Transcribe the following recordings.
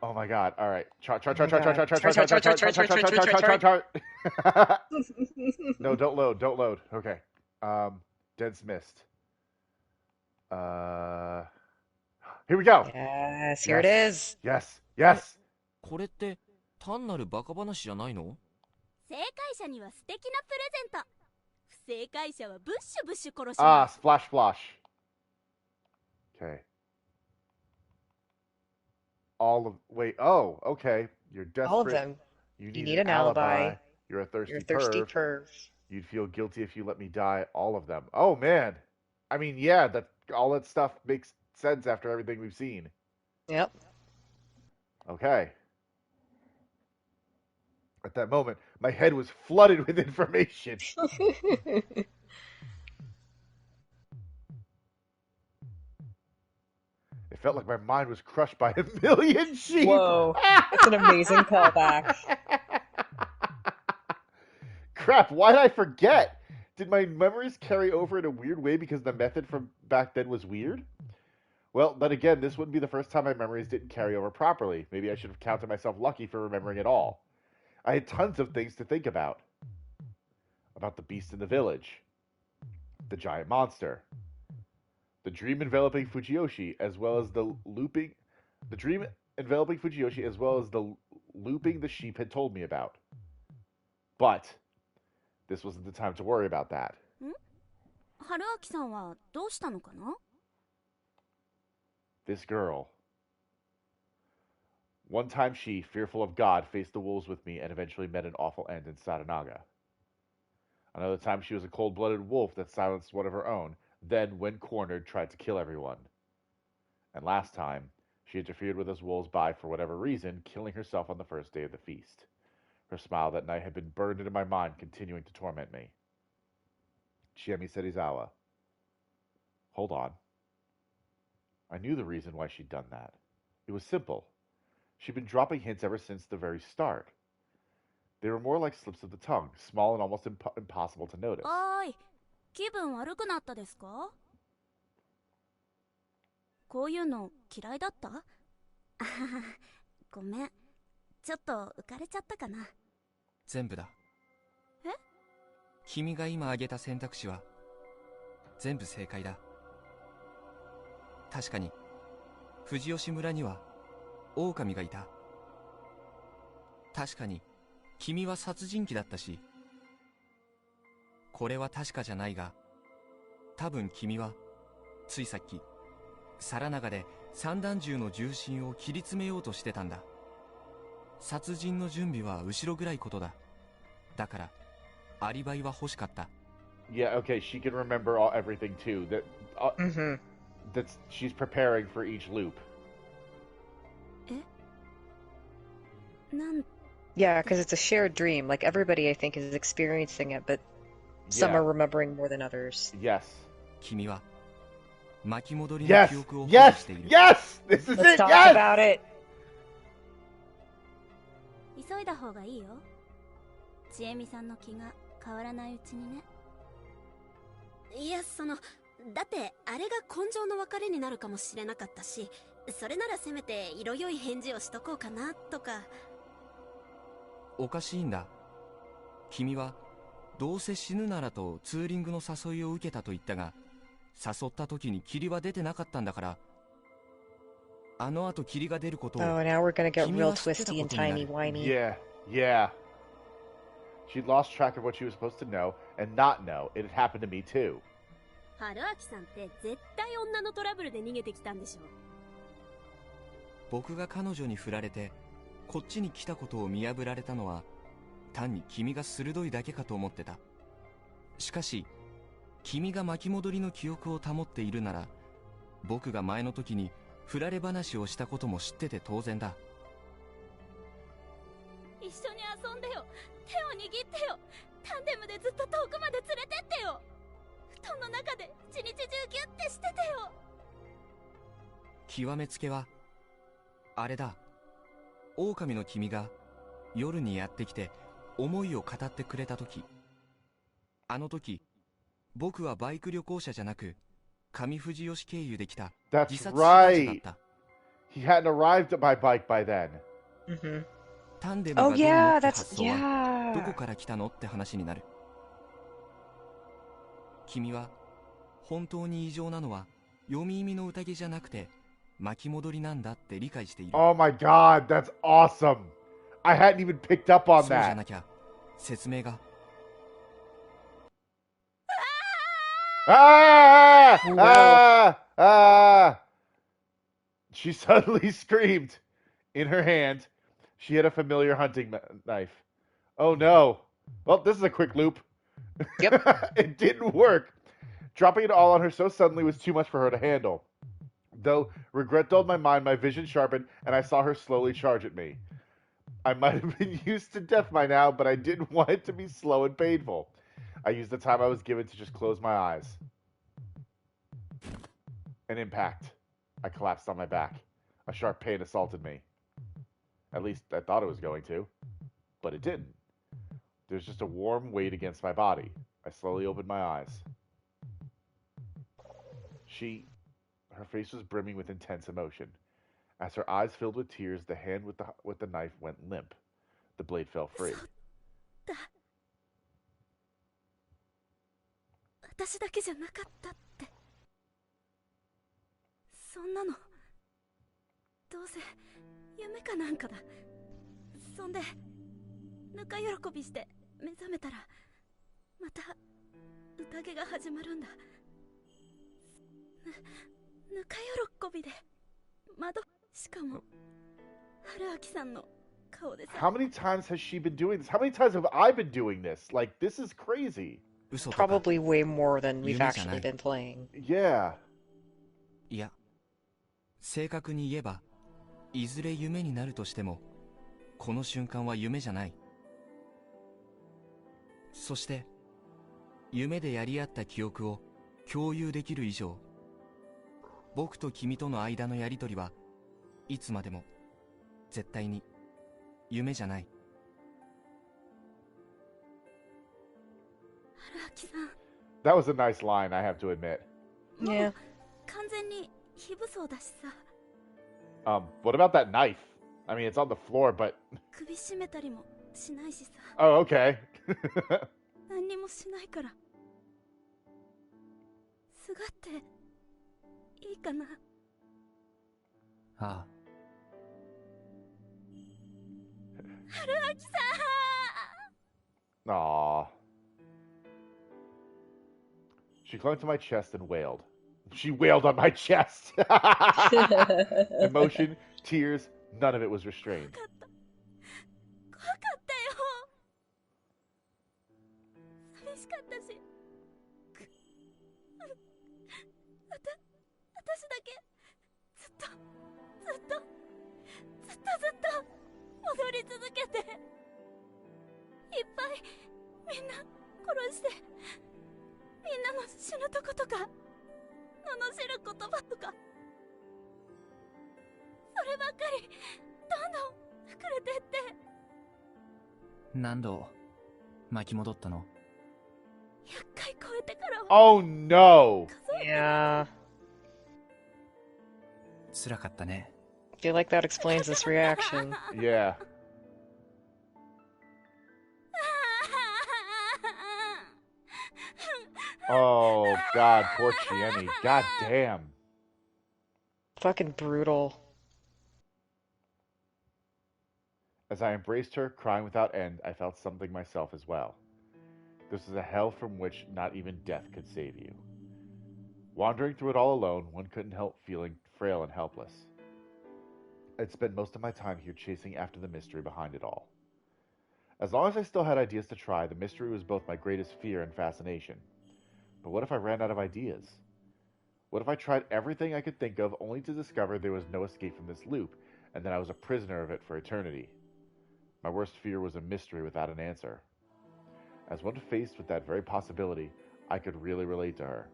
Oh my god. All right. Chart, chart, Oh chart, my chart, chart, god. chart, chart, Chart, chart, chart, chart, chart, chart, chart, chart, chart, chart, chart, chart, chart, chart, chart, chart, chart. chart. No, don't load. Don't load. Okay. Dense mist. Uh, here we go. Yes, here it Yes. is. Yes. え、Yes. これって単なるバカ話じゃないの？正解者には素敵なプレゼント。不正解者はブッシュブッシュ殺し Ah, ます。 splash, splash. Okay. All of wait. Oh, okay. You're All of desperate. them. You You need need an an alibi. alibi. You're a thirsty You're a thirsty perv. perv. You'd feel guilty if you let me die. All of them. Oh man. I mean, yeah, that all that stuff makes sense after everything we've seen. Yep. Okay. At that moment, my head was flooded with information. It felt like my mind was crushed by a million sheep. Whoa. That's an amazing callback. Crap, why did I forget? Did my memories carry over in a weird way because the method from back then was weird? Well, then again, this wouldn't be the first time my memories didn't carry over properly. Maybe I should have counted myself lucky for remembering it all. I had tons of things to think about. About the beast in the village. The giant monster. The dream enveloping Fujiyoshi, as well as the looping the sheep had told me about. But this wasn't the time to worry about that. 春明さんはどうしたのかな？ This girl. One time she, fearful of God, faced the wolves with me and eventually met an awful end in Saranaga. Another time she was a cold-blooded wolf that silenced one of her own, then, when cornered, tried to kill everyone. And last time, she interfered with us wolves by, for whatever reason, killing herself on the first day of the feast. Her smile that night had been burned into my mind, continuing to torment me. Chiemi-chan. Hold on. I knew the reason why she'd done that. It was simple. She'd been dropping hints ever since the very start. They were more like slips of the tongue, small and almost impossible to notice. おーい、気分悪くなったですか？こういうの嫌いだった？あはは、ごめん。ちょっと浮かれちゃったかな。全部だ。え？君が今挙げた選択肢は全部正解だ。確かに藤吉村には狼がいた。確かに君は殺人鬼だったし、これは確かじゃないが、多分君はついさっき皿長で散弾銃の重心を切り詰めようとしてたんだ。殺人の準備は後ろぐらいことだ。だからアリバイは欲しかった。Yeah, okay, she can remember everything too. That's she's preparing for each loop. え？なん？ Yeah, because it's a shared dream. Like, everybody, I think, is experiencing it, but some are remembering more than others. Yes. 君は巻き戻りの記憶を保持している。Yes! This is Let's it! talk Yes! about it! 急いだ方がいいよ。ちえみさんの気が変わらないうちにね。いや、だってあれが根性の別れになるかもしれなかったし、それならせめて色良い返事をしとこうかなとか。おかしいんだ。君はどうせ死ぬならとツーリングの誘いを受けたと言ったが、誘った時に霧は出てなかったんだから、あの後霧が出ることを Oh, now we're gonna get 君 real は知ってた twisty こ and とになる。 timey-wimey. Yeah. She'd lost track of what she was supposed to know and not know. It had happened to me too. 春明さんって絶対女のトラブルで逃げてきたんでしょ。僕が彼女に振られてこっちに来たことを見破られたのは単に君が鋭いだけかと思ってた。しかし君が巻き戻りの記憶を保っているなら、僕が前の時に振られ話をしたことも知ってて当然だ。一緒に遊んでよ。手を握ってよ。タンデムでずっと遠くまで連れてってよ。布団の中で一日中ギュッてしててよ。極めつけはあれだ。狼の君が夜にやってきて思いを語ってくれた時、あの時僕はバイク旅行者じゃなく上藤吉経由で来た自殺志願者だった。He hadn't arrived at my bike by then. Mm-hmm. タンデム Oh がどうの yeah, って that's 発想はどこ yeah. から来たのって話になる。君は本当に異常なのは読み意味の宴じゃなくて巻き戻りなんだって理解している。 Oh my god, that's awesome. I hadn't even picked up on そうじゃ that. なきゃ説明が。 Ah! Oh, no. Ah! Ah! She suddenly screamed. In her hand, she had a familiar hunting knife. Oh no. Well, this is a quick loop. Yep. It didn't work. Dropping it all on her so suddenly was too much for her to handle. Though regret dulled my mind, my vision sharpened, and I saw her slowly charge at me. I might have been used to death by now, but I didn't want it to be slow and painful. I used the time I was given to just close my eyes. An impact. I collapsed on my back. A sharp pain assaulted me. At least I thought it was going to. But it didn't. There's just a warm weight against my body. I slowly opened my eyes. Her face was brimming with intense emotion. As her eyes filled with tears, the hand with the knife went limp. The blade fell free. 私だけじゃなかったって。そんなのどうせ夢かなんかだ。そんでぬか喜びして目覚めたらまた宴が始まるんだ。ぬか喜びで窓、しかも春明さんの顔でさ。 How many times has she been doing this? How many times have I been doing this? Like, this is crazy. 嘘とか Probably way more than we've 夢じゃな actually い。 been playing. Yeah. いや正確に言えばいずれ夢になるとしてもこの瞬間は夢じゃない。そして夢でやり合った記憶を共有できる以上、僕と君との間のやりとりはいつまでも絶対に夢じゃない。 春明さん。 That was a nice line, I have to admit. Yeah. 完全に非武装だしさ。 What about that knife? I mean, it's on the floor, but... 首絞めたりもしないしさ。 Oh, okay. 何にもしないから。すがっていいかな。ああ。春明さん。 Aww. She clung to my chest and wailed. She wailed on my chest. Emotion, tears, none of it was restrained. 怖かったよ。寂しかったし。私だけずっと戻り続けて、いっぱいみんな殺して、みんなの死ぬとことか罵る言葉とか、そればっかりどんどん膨れてって。何度巻き戻ったの？ 100回超えてからは。 Oh no! Yeah. 辛かったね。 I feel like that explains this reaction. Yeah. Oh god, poor Chiemi. God damn. Fucking brutal. As I embraced her, crying without end, I felt something myself as well. This is a hell from which not even death could save you. Wandering through it all alone, one couldn't help feeling frail and helpless. I'd spent most of my time here chasing after the mystery behind it all. As long as I still had ideas to try, the mystery was both my greatest fear and fascination. But what if I ran out of ideas? What if I tried everything I could think of only to discover there was no escape from this loop, and that I was a prisoner of it for eternity? My worst fear was a mystery without an answer. As one faced with that very possibility, I could really relate to her.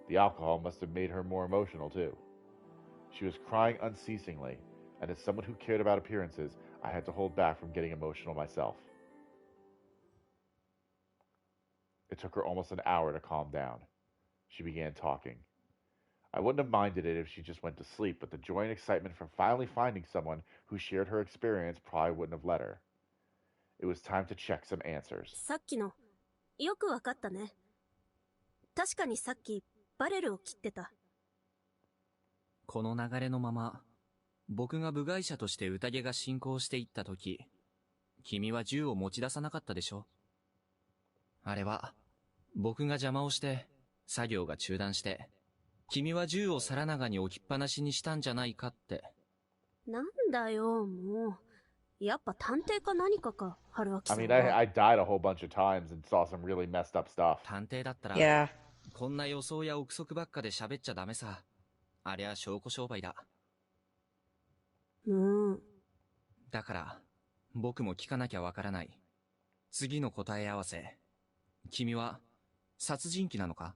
The alcohol must have made her more emotional, too. She was crying unceasingly, and as someone who cared about appearances, I had to hold back from getting emotional myself. It took her almost an hour to calm down. She began talking. I wouldn't have minded it if she just went to sleep, but the joy and excitement from finally finding someone who shared her experience probably wouldn't have let her. It was time to check some answers. さっきの、よくわかったね。確かにさっき、バレルを切ってた。この流れのまま、僕が部外者として宴が進行していった時、君は銃を持ち出さなかったでしょ。あれは、僕が邪魔をして、作業が中断して、君は銃を皿長に置きっぱなしにしたんじゃないかって。なんだよ、もう。やっぱ探偵か何かか、春秋さんは。I mean, I died a whole bunch of times and saw some really messed up stuff. 探偵だったら、Yeah. こんな予想や憶測ばっかで喋っちゃダメさ。ありゃ証拠商売だ。だから、僕も聞かなきゃわからない。次の答え合わせ。君は、殺人鬼なのか？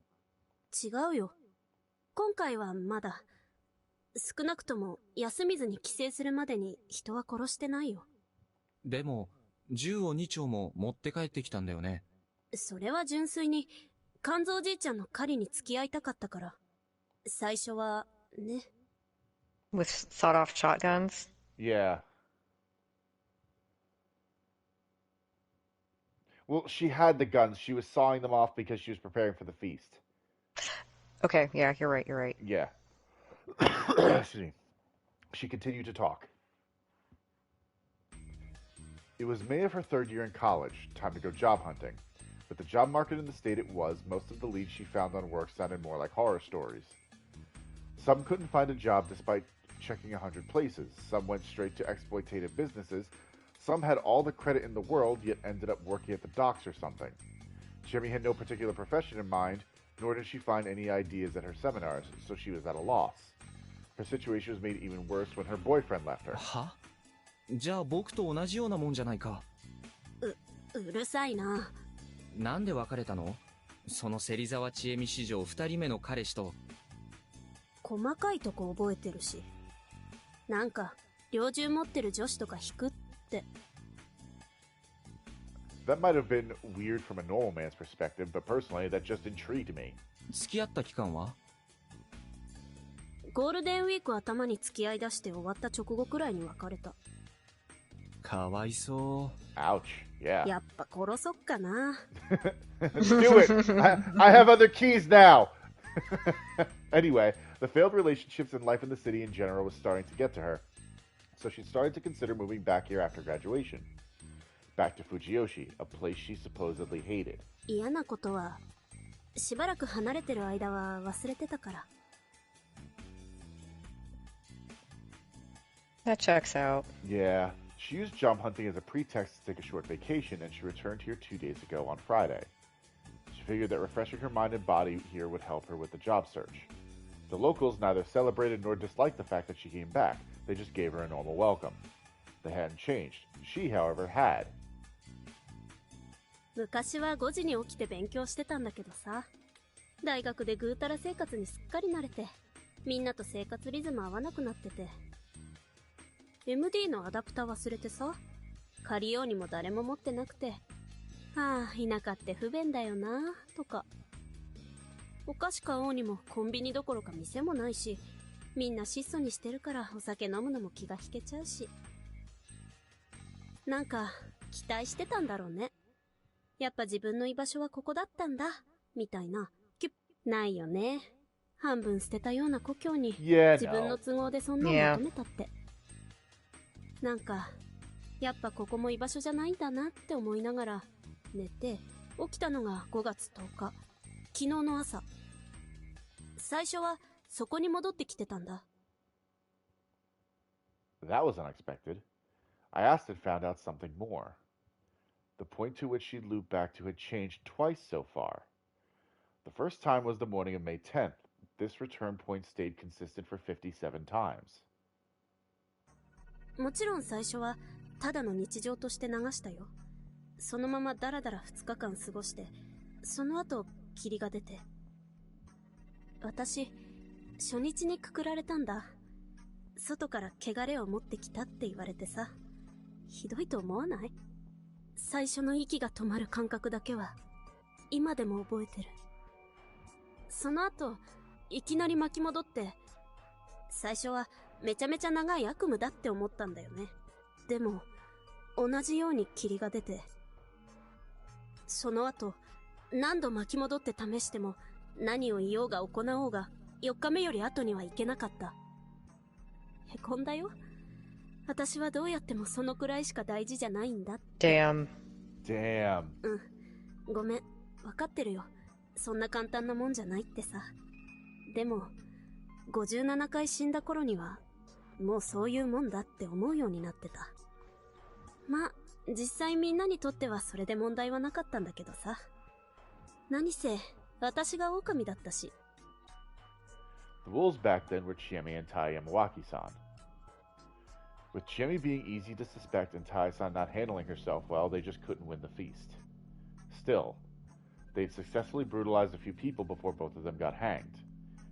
違うよ。今回はまだ。少なくとも、休みずに帰省するまでに人は殺してないよ。でも、銃を2丁も持って帰ってきたんだよね。それは純粋に、肝臓じいちゃんの狩りに付き合いたかったから。最初は、ね。With sawed-off shotguns? Yeah. Well, she had the guns. She was sawing them off because she was preparing for the feast. Okay, yeah, you're right, you're right. Yeah. Excuse me. She continued to talk. It was May of her third year in college, time to go job hunting. With the job market in the state it was, most of the leads she found on work sounded more like horror stories. Some couldn't find a job despite checking 100 places. Some went straight to exploitative businesses. Some had all the credit in the world, yet ended up working at the docks or something. Chiemi had no particular profession in mind, nor did she find any ideas at her seminars, so she was at a loss. Her situation was made even worse when her boyfriend left her. は？じゃあ僕と同じようなもんじゃないか。うるさいな。なんで別れたの？その芹沢千恵美史上2人目の彼氏と。細かいとこ覚えてるし。なんか、猟銃持ってる女子とか引くって。That might have been weird from a normal man's perspective, but personally, that just intrigued me. 付き合った期間は？ゴールデンウィーク頭に付き合い出して終わった直後くらいに別れた。かわいそう。Ouch. Yeah. やっぱ殺そっかな。Do it! I have other keys now! Anyway, the failed relationships and life in the city in general was starting to get to her, so she started to consider moving back here after graduation. Back to Fujiyoshi, a place she supposedly hated. 嫌なことは、しばらく離れてる間は忘れてたから。That checks out. Yeah, she used job hunting as a pretext to take a short vacation, and she returned here 2 days ago on Friday. She figured that refreshing her mind and body here would help her with the job search. The locals neither celebrated nor disliked the fact that she came back. They just gave her a normal welcome. They hadn't changed. She, however, had. 昔は5時に起きて勉強してたんだけどさ。大学でぐうたら生活にすっかり慣れて、みんなと生活リズム合わなくなってて。MD のアダプタ忘れてさ、借りようにも誰も持ってなくて、ああ、田舎って不便だよな、とか。お菓子買おうにもコンビニどころか店もないし、みんな質素にしてるからお酒飲むのも気が引けちゃうし。なんか、期待してたんだろうね。やっぱ自分の居場所はここだったんだ、みたいな。ないよね。半分捨てたような故郷に、自分の都合でそんなの求めたって。なんか、やっぱここも居場所じゃないんだなって思いながら、寝て、起きたのが5月10日。昨日の朝。最初は、そこに戻ってきてたんだ。That was unexpected. I asked and found out something more. The point to which she'd looped back to had changed twice so far. The first time was the morning of May 10th. This return point stayed consistent for 57 times. もちろん最初は、ただの日常として流したよ。そのままダラダラ2日間過ごして、その後、霧が出て。私、初日にくくられたんだ。外から汚れを持ってきたって言われてさ。ひどいと思わない？最初の息が止まる感覚だけは、今でも覚えてる。その後、いきなり巻き戻って、最初はめちゃめちゃ長い悪夢だって思ったんだよね。でも、同じように霧が出て、その後、何度巻き戻って試しても、何を言おうが行おうが、4日目より後には行けなかった。へこんだよ。私はどうやってもそのくらいしか大事じゃないんだって。Damn. うん。ごめん。わかってるよ。そんな簡単なもんじゃないってさ。でも、57回死んだ頃には、もうそういうもんだって思うようになってた。まあ、実際みんなにとってはそれで問題はなかったんだけどさ。何せ、私が狼だったし。The wolves back then were Chiemi and Tai Yamawaki-san. With Chiemi being easy to suspect and Tai-san not handling herself well, they just couldn't win the feast. Still, they'd successfully brutalized a few people before both of them got hanged.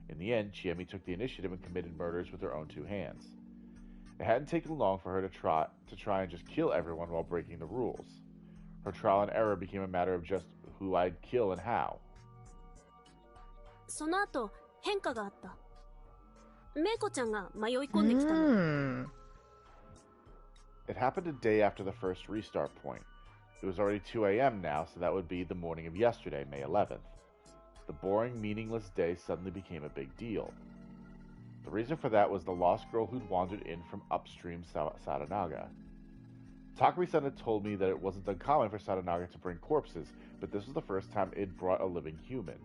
In the end, Chiemi took the initiative and committed murders with her own two hands. It hadn't taken long for her to try and just kill everyone while breaking the rules. Her trial and error became a matter of just who I'd kill and how. その後、変化があった。メイコちゃんが迷い込んできたの。It happened a day after the first restart point. It was already 2 a.m. now, so that would be the morning of yesterday, May 11th. The boring, meaningless day suddenly became a big deal. The reason for that was the lost girl who'd wandered in from upstream Sadanaga. Takumi-san had told me that it wasn't uncommon for Sadanaga to bring corpses, but this was the first time it brought a living human.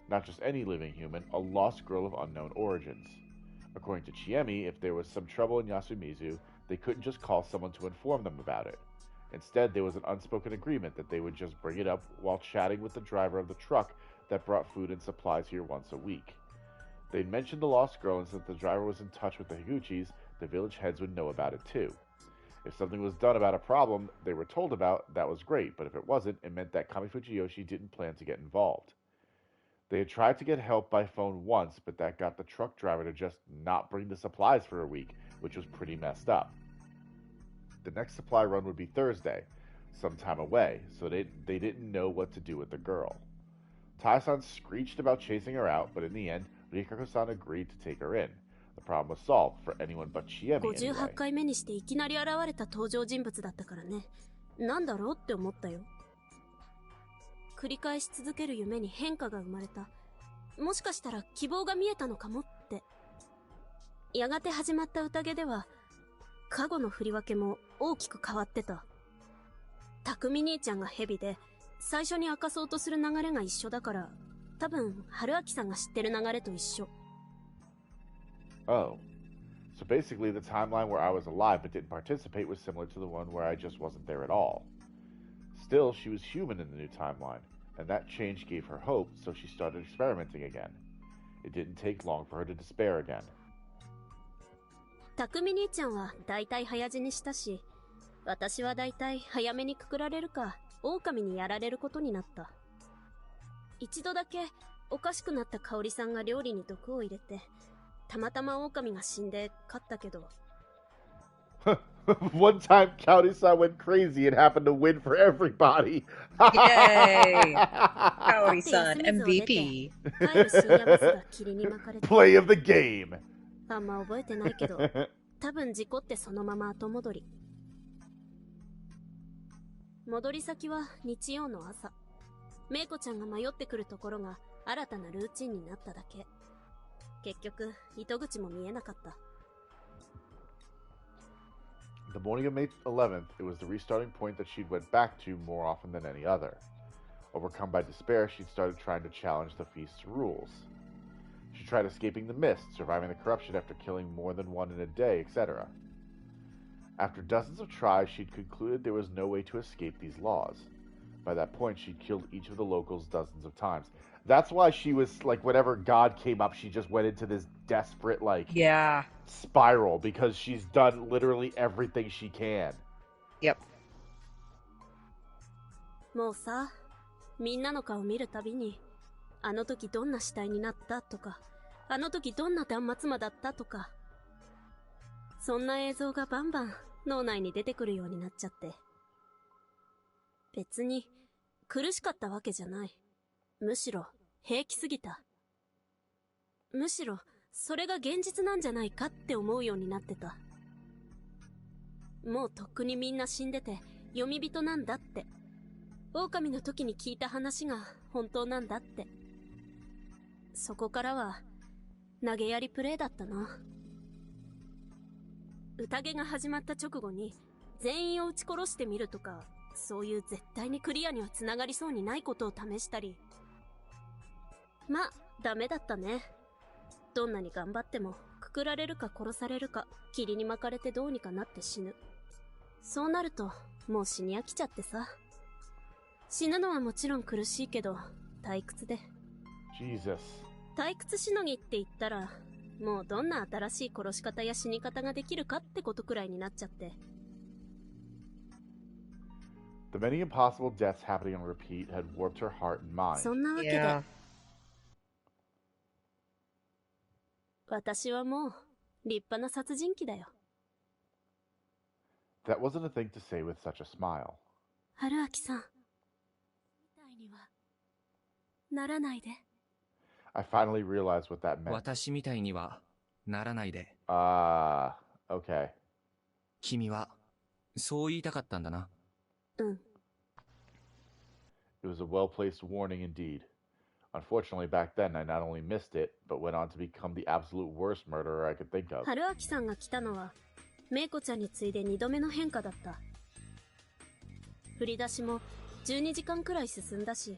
Not just any living human, a lost girl of unknown origins. According to Chiemi, if there was some trouble in Yasumizu, they couldn't just call someone to inform them about it. Instead, there was an unspoken agreement that they would just bring it up while chatting with the driver of the truck that brought food and supplies here once a week. They'd mentioned the lost girl, and since the driver was in touch with the Higuchis, the village heads would know about it too. If something was done about a problem they were told about, that was great, but if it wasn't, it meant that Kami Fujiyoshi didn't plan to get involved. They had tried to get help by phone once, but that got the truck driver to just not bring the supplies for a week, which was pretty messed up. The next supply run would be Thursday, some time away, so they didn't know what to do with the girl. Tai-san screeched about chasing her out, but in the end, Rikako-san agreed to take her in. The problem was solved for anyone but Chiemi anyway. 58回目にしていきなり現れた登場人物だったからね。なんだろうって思ったよ。繰り返し続ける夢に変化が生まれた。もしかしたら希望が見えたのかもって。やがて始まった宴では、加護の振り分けも大きく変わってた。匠兄ちゃんが蛇で、最初に明かそうとする流れが一緒だから、多分、春明さんが知ってる流れと一緒。Oh. So basically the timeline where I was alive but didn't participate was similar to the one where I just wasn't there at all. Still, she was human in the new timeline, and that change gave her hope, so she started experimenting again. It didn't take long for her to despair again. 匠兄ちゃんはだいたい早死にしたし、私はだいたい早めにくくられるか、狼にやられることになった。一度だけおかしくなった香織さんが料理に毒を入れて、たまたま狼が死んで勝ったけど。One time, Kaori-san went crazy and happened to win for everybody. Yay! Kaori-san, MVP. Play of the game. あんま覚えてないけど、多分事故ってそのまま後戻り。戻り先は日曜の朝。メイコちゃんが迷ってくるところが新たなルーチンになっただけ。結局、糸口も見えなかった。The morning of May 11th, it was the restarting point that she'd went back to more often than any other. Overcome by despair, she'd started trying to challenge the feast's rules. She tried escaping the mist, surviving the corruption after killing more than one in a day, etc. After dozens of tries, she'd concluded there was no way to escape these laws. By that point, she'd killed each of the locals dozens of times. That's why she was, like, whenever God came up, she just went into this desperate, like, spiral, because she's done literally everything she can. Yep. もうさ、みんなの顔見るたびに、あの時どんな死体になったとか、あの時どんな断末魔だったとか、そんな映像がバンバン脳内に出てくるようになっちゃって。別に苦しかったわけじゃない。むしろ平気すぎた。むしろそれが現実なんじゃないかって思うようになってた。もうとっくにみんな死んでて読み人なんだって。狼の時に聞いた話が本当なんだって。そこからは投げやりプレイだったな。宴が始まった直後に全員を撃ち殺してみるとか、そういう絶対にクリアには繋がりそうにないことを試したり。ま、ダメだったね。どんなに頑張ってもくくられるか殺されるか、霧に巻かれてどうにかなって死ぬ。そうなるともう死に飽きちゃってさ。死ぬのはもちろん苦しいけど退屈で。Jesus. 退屈しのぎって言ったら、もうどんな新しい殺し方や死に方ができるかってことくらいになっちゃって。The many impossible deaths happening on repeat had warped her heart and mind. そんなわけで、Yeah. 私はもう立派な殺人鬼だよ。That wasn't a thing to say with such a smile. 春明さんみたいにはならないで。I finally realized what that meant. 私みたいにはならないで。Okay. 君はそう言いたかったんだな。うん。It was a well-placed warning indeed. Unfortunately, back then, I not only missed it, but went on to become the absolute worst murderer I could think of. 春明さんが来たのは、メイコちゃんに次いで2度目の変化だった。振り出しも12時間くらい進んだし。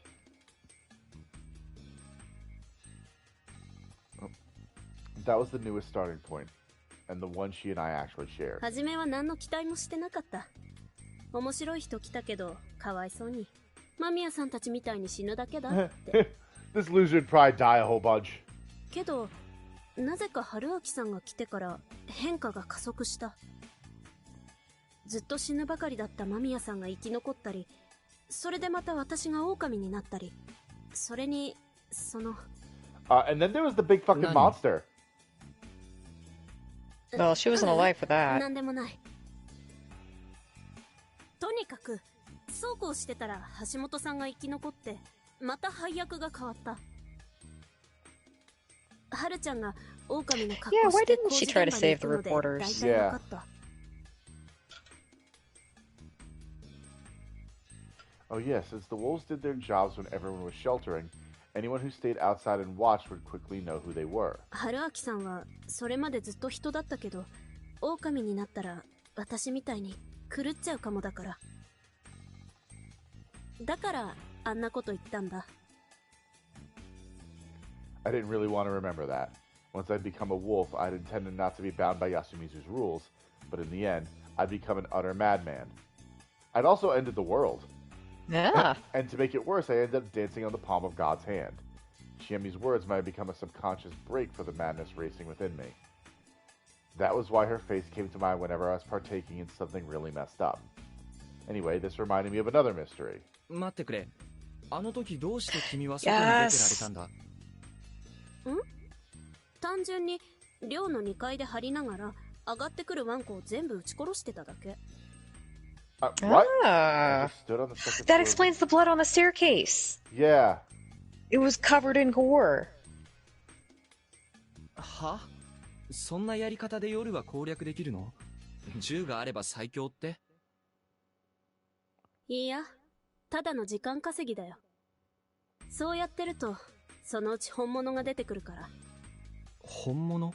That was the newest starting point, and the one she and I actually shared. 初めは何の期待もしてなかった。面白い人来たけど、かわいそうに。間宮さんたちみたいに死ぬだけだって。This loser would probably die a whole bunch. けど、なぜか春明さんが来てから変化が加速した。ずっと死ぬばかりだった間宮さんが生き残ったり、それでまた私が狼になったり、それに、その... and then there was the big fucking monster. Well, she wasn't alive for that. なんでもない。とにかく、そうこうしてたら橋本さんが生き残って、また配役が変わった。はるちゃんが狼の格好して工事現場に行くので大体分かった。Oh yes, since the wolves did their jobs when everyone was sheltering, anyone who stayed outside and watched would quickly know who they were. 春明さんはそれまでずっと人だったけど、狼になったら私みたいに狂っちゃうかもだから。だからあんなこと言ったんだ。I didn't really want to remember that. Once I'd become a wolf, I'd intended not to be bound by Yasumizu's rules, but in the end, I'd become an utter madman. I'd also ended the world. Yeah. And to make it worse, I ended up dancing on the palm of God's hand. Chiemi's words might have become a subconscious break for the madness racing within me. That was why her face came to mind whenever I was partaking in something really messed up. Anyway, this reminded me of another mystery. 待ってくれ。あの時どうして君は外に出てられたんだ？単純に寮の2階で張りながら上がってくるワンコを全部撃ち殺してただけ。What? Ah. I just stood on the second That floor. explains the blood on the staircase. Yeah. It was covered in gore. は？そんなやり方で夜は攻略できるの？銃があれば最強って？いや、ただの時間稼ぎだよ。そうやってると、そのうち本物が出てくるから。本物？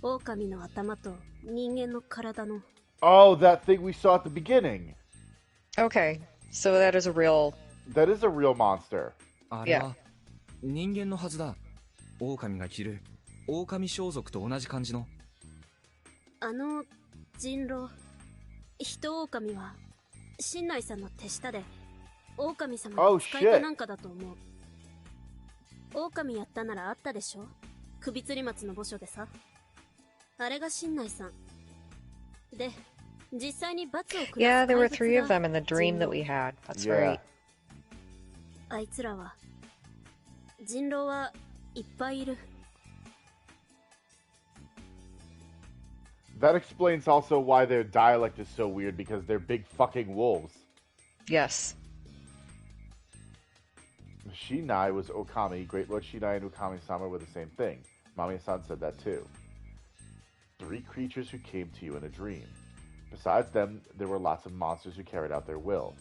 狼の頭と人間の体の。Oh, that thing we saw at the beginning. Okay, so that is a real... That is a real monster. あれは人間のはずだ。狼が着る狼装束と同じ感じの。あの人狼、人狼は新内さんの手下で狼様の使いかなんかだと思う。狼やったならあったでしょ、首吊り松の墓所でさ。あれが新内さんで、実際に罰を下す。 Yeah, there were 3 of them in the dream that we had. That's right. あいつらは、人狼はいっぱいいる。That explains also why their dialect is so weird, because they're big fucking wolves. Yes. Shinai was Okami. Great Lord Shinai and Okami-sama were the same thing. Mamiya-san said that too. 3 creatures who came to you in a dream. Besides them, there were lots of monsters who carried out their will.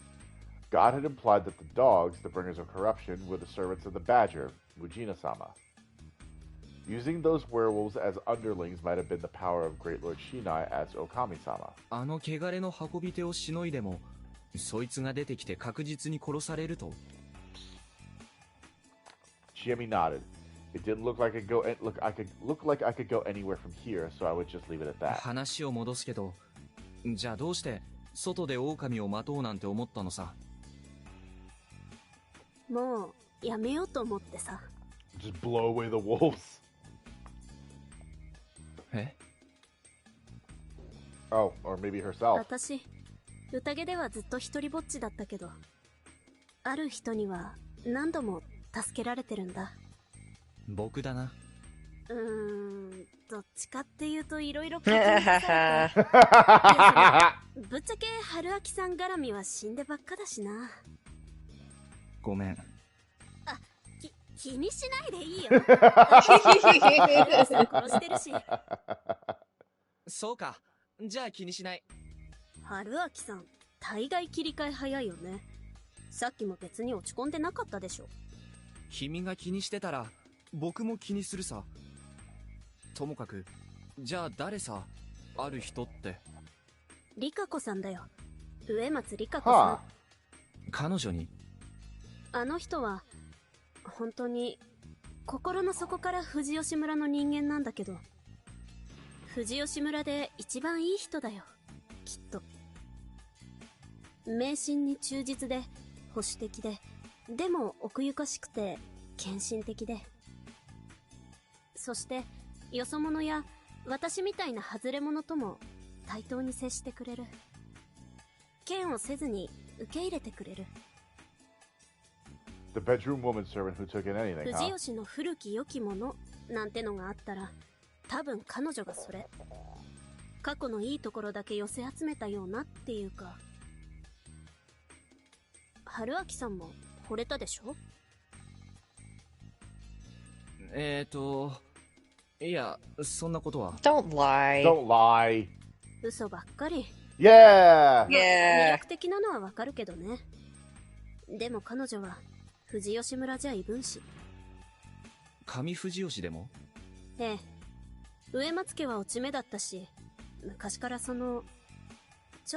God had implied that the dogs, the bringers of corruption, were the servants of the badger, Mujina-sama. Using those werewolves as underlings might have been the power of Great Lord Shinai as Okami-sama. あの汚れの運び手をしのいでも、そいつが出てきて確実に殺されると。Chiemi nodded. It didn't look like I could go anywhere from here, so I would just leave it at that. 話を戻すけど、じゃあどうして外で狼を待とうなんて思ったのさ。もうやめようと思ってさ。Just blow away the wolves. え？ Oh, or maybe herself. 私、宴ではずっと一人ぼっちだったけど、ある人には何度も助けられてるんだ。僕だな。どっちかっていうといろいろ書き換されて。いやぶっちゃけ春明さん絡みは死んでばっかだしな。ごめん。あ、気にしないでいいよ。殺してるし。そうか。じゃあ気にしない。春明さん、大概切り替え早いよね。さっきも別に落ち込んでなかったでしょ。君が気にしてたら、僕も気にするさ。ともかく、じゃあ誰さ、ある人って。リカ子さんだよ。植松リカ子さん。彼女に？あの人は、本当に、心の底から藤吉村の人間なんだけど、藤吉村で一番いい人だよ。きっと。迷信に忠実で、保守的で、でも奥ゆかしくて、献身的で。そして、よそ者や私みたいな外れ者とも対等に接してくれる。嫌悪せずに受け入れてくれる。The bedroom woman servant who took in anything, 藤 huh? 吉の古き良きものなんてのがあったら、多分彼女がそれ。過去のいいところだけ寄せ集めたようなっていうか。春明さんも惚れたでしょ？いや、そんなことは。Don't lie. Don't lie. 嘘ばっかり。Yeah! 魅 Yeah. 力的なのはわかるけどね。でも彼女は藤吉村じゃ異分子。上藤吉でも？ええ。植松家は落ち目だったし、昔からちょ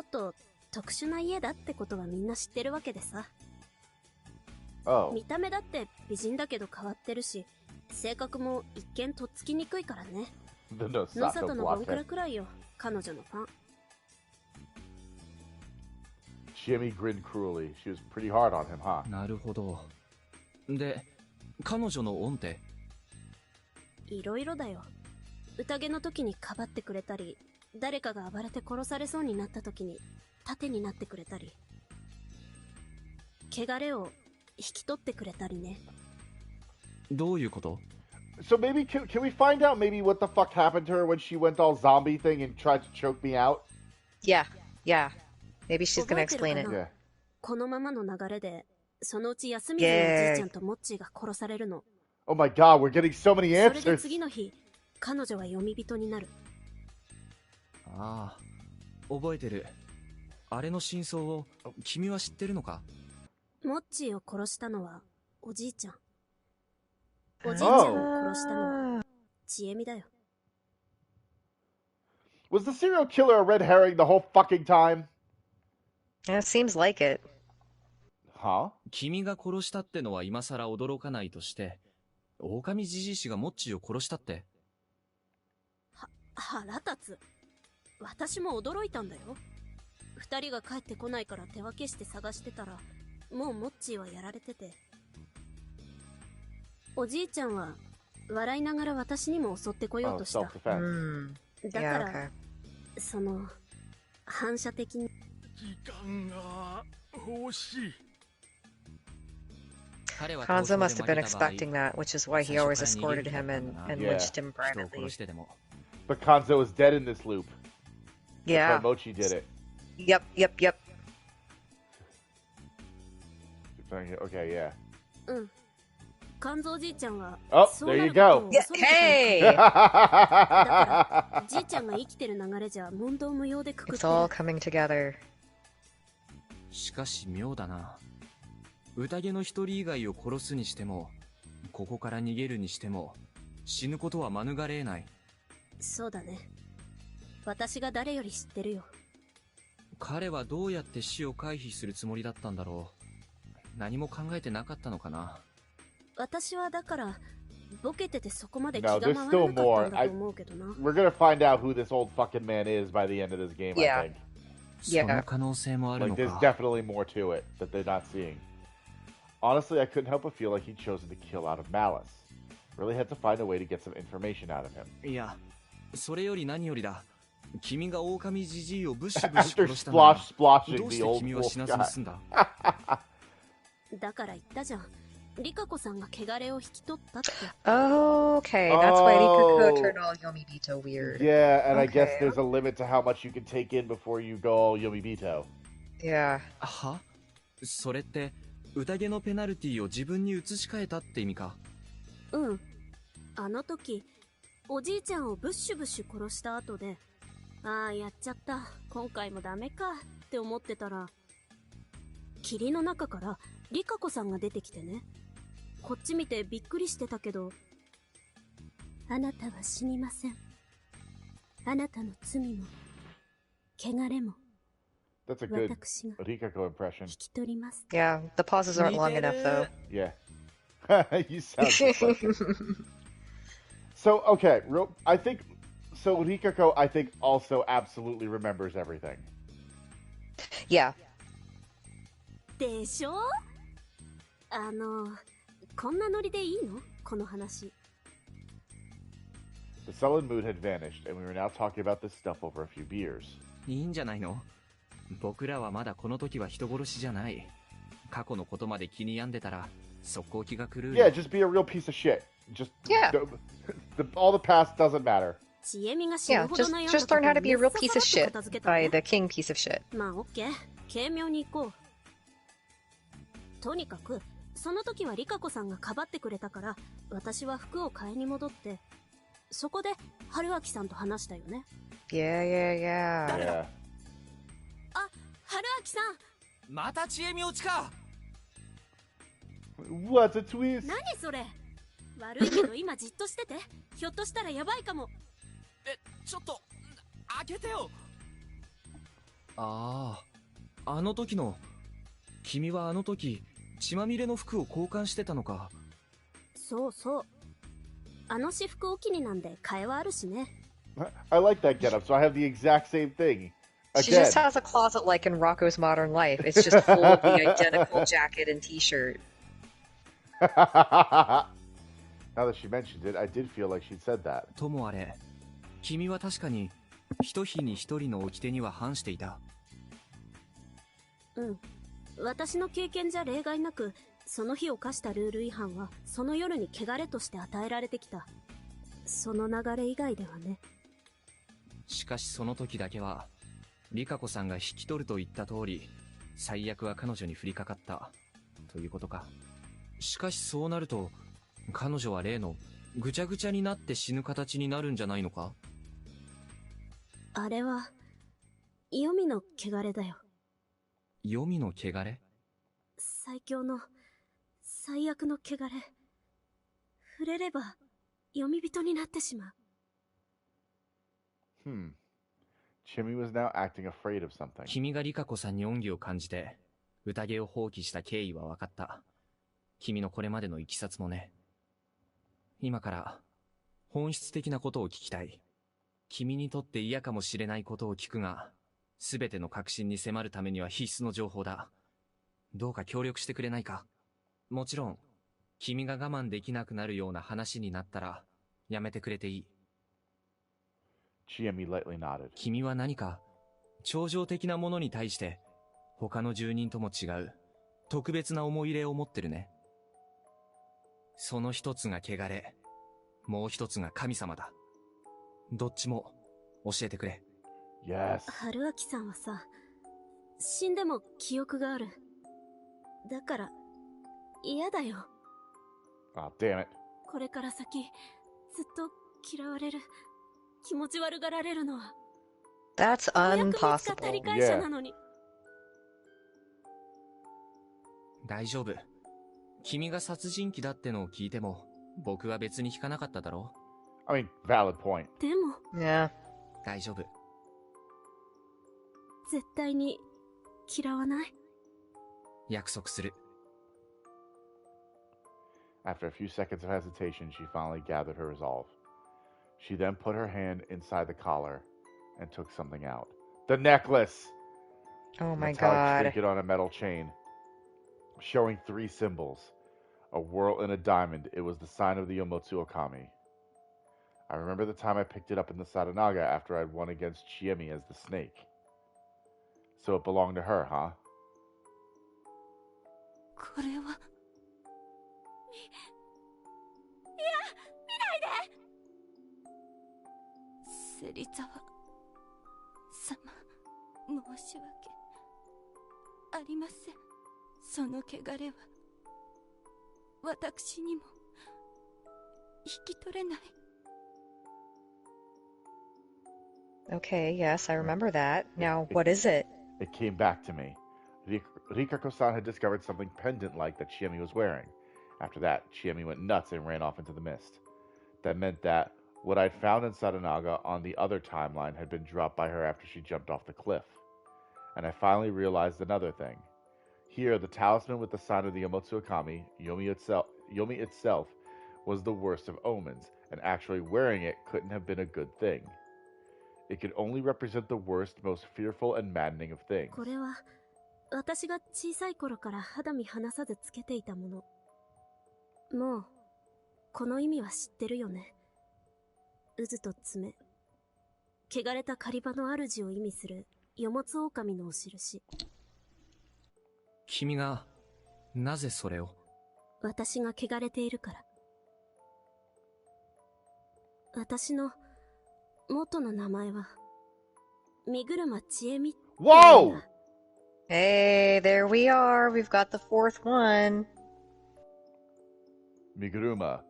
っと特殊な家だってことはみんな知ってるわけでさ。Oh. 見た目だって美人だけど変わってるし、性格も一見とっつきにくいからね。 The 野 Nosato 里のボンクラ blockhead. くらいよ、彼女のファン。Chiemi grinned cruelly. She was pretty hard on him, huh? なるほど。で、彼女の恩って？いろいろだよ。宴の時にかばってくれたり、誰かが暴れて殺されそうになった時に盾になってくれたり、汚れを引き取ってくれたりね。どういうこと？ So maybe, can we find out maybe what the fuck happened to her when she went all zombie thing and tried to choke me out? Yeah. Yeah. Maybe she's gonna explain it. 覚えてるかな？ Yeah. このままの流れで、そのうち安水のおじいちゃんとモッチーが殺されるの。 Oh my god, we're getting so many それで answers. 次の日、彼女は読み人になる。ああ、覚えてる。あれの真相を君は知ってるのか？モッチーを殺したのはおじいちゃん。おじいちゃんを殺したのはちえみだよ。Was the serial killer a red herring the whole fucking time? It seems like it. Huh? 君が殺したってのは今さら驚かないとして、狼じじい氏がモッチーを殺したって？腹立つ。私も驚いたんだよ。二人が帰ってこないから手分けして探してたら、もうモッチーはやられてて。おじいちゃんは笑いながら私にも襲ってこよう Oh, とした。 self-defense. だか Yeah, ら、反射的に。時間が欲しい。 Hanzo must have been expecting that, which is why he always escorted him and Yeah. lynched him 人を privately. 殺してでも。 But Kanzo is dead in this loop. That's Yeah. why Mochi did it. Yep, yep, yep. Okay, yeah. うん。肝臓じいちゃんは Oh, そう there な you ることを go. 恐れてた Hey! だからじいちゃんが生きてる流れじゃ問答無用でくくっ It's て all る。 coming together. しかし妙だな。宴の一人以外を殺すにしても、ここから逃げるにしても、死ぬことは免れない。そうだね。私が誰より知ってるよ。彼はどうやって死を回避するつもりだったんだろう。何も考えてなかったのかな。私はだからボケててそこまで気 No, が there's 回ら still なかった more. んだと思うけどな。 We're gonna find out who this old fucking man is by the end of this game, Yeah. I think. その可能性もある Like, の there's か。 definitely more to it that they're not seeing. Honestly, I couldn't help but feel like he'd chosen to kill out of malice. Really had to find a way to get some information out of him. いや、それより何よりだ。君が狼じじいをブッシュブッシ After ュ殺したのは、 splashing どうし the て old 君は wolf 死なず guy. に済んだ。だから言ったじゃん。リカ子さんが汚れを引き取ったって。 Okay, that's why Oh. Rikuko turned all Yomibito weird. Yeah, and I guess Okay. there's a limit to how much you can take in before you go all Yomibito. Yeah. は？それって、宴のペナルティを自分に移し替えたって意味か。うん。あの時、おじいちゃんをブッシュブッシュ殺した後で、ああ、やっちゃった。今回もダメか。って思ってたら、霧の中からリカ子さんが出てきてね。こっち見てびっくりしてたけど、あなたは死にません。あなたの罪も、汚れも、 That's a good 私が Rikako impression. 引き取ります。 Yeah, the pauses aren't long enough, though. Yeah. You sound just like him. So, okay, I think... So, Rikako, I think, also absolutely remembers everything. Yeah. でしょ？こんなノリでいいの？この話。 The sullen mood had vanished, and we were now talking about this stuff over a few beers. いいんじゃないの？僕らはまだこの時は人殺しじゃない。過去のことまで気に病んでたら、速攻気が狂うよ。 Yeah, just be a real piece of shit. Just... Yeah. all the past doesn't matter. ちえみが死ぬ Yeah, ほど悩んだ just learn how to be a real ことを piece of ささ shit っと片付けた by ね the king piece of shit. まあオッケー。軽妙に行こう。とにかく、その時はリカ子さんがかばってくれたから、私は服を買いに戻って、そこで、春明さんと話したよね。 Yeah, yeah, yeah. Yeah. あ、春明さん、また知恵み落ちか。 What's a twist? 何それ？悪いけど今じっとしてて。ひょっとしたらやばいかも。ちょっと、開けてよ。ああ、あの時の。君はあの時、血まみれの服を交換してたのか。そうそう。あの私服お気になんで替えはあるしね。I like that getup, so I have the exact same thing. She Again. just has a closet like in Rocco's Modern Life. It's just full of the identical jacket and t-shirt. Now that she mentioned it, I did feel like she'd said that. ともあれ、君は確かに、一日に一人の掟には反していた。うん。私の経験じゃ例外なく、その日犯したルール違反は、その夜に汚れとして与えられてきた。その流れ以外ではね。しかしその時だけは、リカ子さんが引き取ると言った通り、最悪は彼女に降りかかった。ということか。しかしそうなると、彼女は例の、ぐちゃぐちゃになって死ぬ形になるんじゃないのか？あれは、黄泉の汚れだよ。黄泉の汚れ？最強の、最悪の汚れ。触れれば、読み人になってしまう。Chiemi was now acting afraid of something. 君がリカ子さんに恩義を感じて、宴を放棄した経緯は分かった。君のこれまでの経緯もね。今から、本質的なことを聞きたい。君にとって嫌かもしれないことを聞くが、すべての確信に迫るためには必須の情報だ。どうか協力してくれないか？もちろん、君が我慢できなくなるような話になったら、やめてくれていい。Chiemi lightly nodded. 君は何か、超常的なものに対して、他の住人とも違う、特別な思い入れを持ってるね。その一つが汚れ、もう一つが神様だ。どっちも、教えてくれ。Yes. 春明さんはさ、死んでも記憶がある。だから、嫌だよ。Oh, damn it. これから先ずっと嫌われる、気持ち悪がられるのは That's お役に使った impossible. 理解者なのに。大丈夫。君が殺人鬼だってのを聞いても、僕は別に引かなかっただろ I mean, valid point. でも Yeah. う。大丈夫。絶対に嫌わない。約束する。After a few seconds of hesitation, she finally gathered her resolve. She then put her hand inside the collar and took something out. The necklace! Oh A my metallic god. trinket on a metal chain, showing 3 symbols. A whirl and a diamond. It was the sign of the Yomotsu Okami. I remember the time I picked it up in the Sadanaga after I'd won against Chiemi as the snake. So it belonged to her, huh? これは芹沢様、申し訳ありません。その汚れは私にも引き取れない。 Okay, yes, I remember that. Now, what is it? It came back to me. Rikako-san had discovered something pendant-like that Chiemi was wearing. After that, Chiemi went nuts and ran off into the mist. That meant that what I'd found in Sadanaga on the other timeline had been dropped by her after she jumped off the cliff. And I finally realized another thing. Here, the talisman with the sign of the Yomotsu Okami, Yomi itself, was the worst of omens, and actually wearing it couldn't have been a good thing. It could only represent the worst, most fearful and maddening of things. これは私が小さい頃から肌身離さずつけていたもの。もうこの意味は知ってるよね。渦と爪、汚れた狩り場の主を意味するヨモツオオカミのお印。君が、なぜそれを？私が汚れているから。私の元の名前は身車ちえみ。 Whoa! Hey, there we are. We've got the 4th one. Miguruma,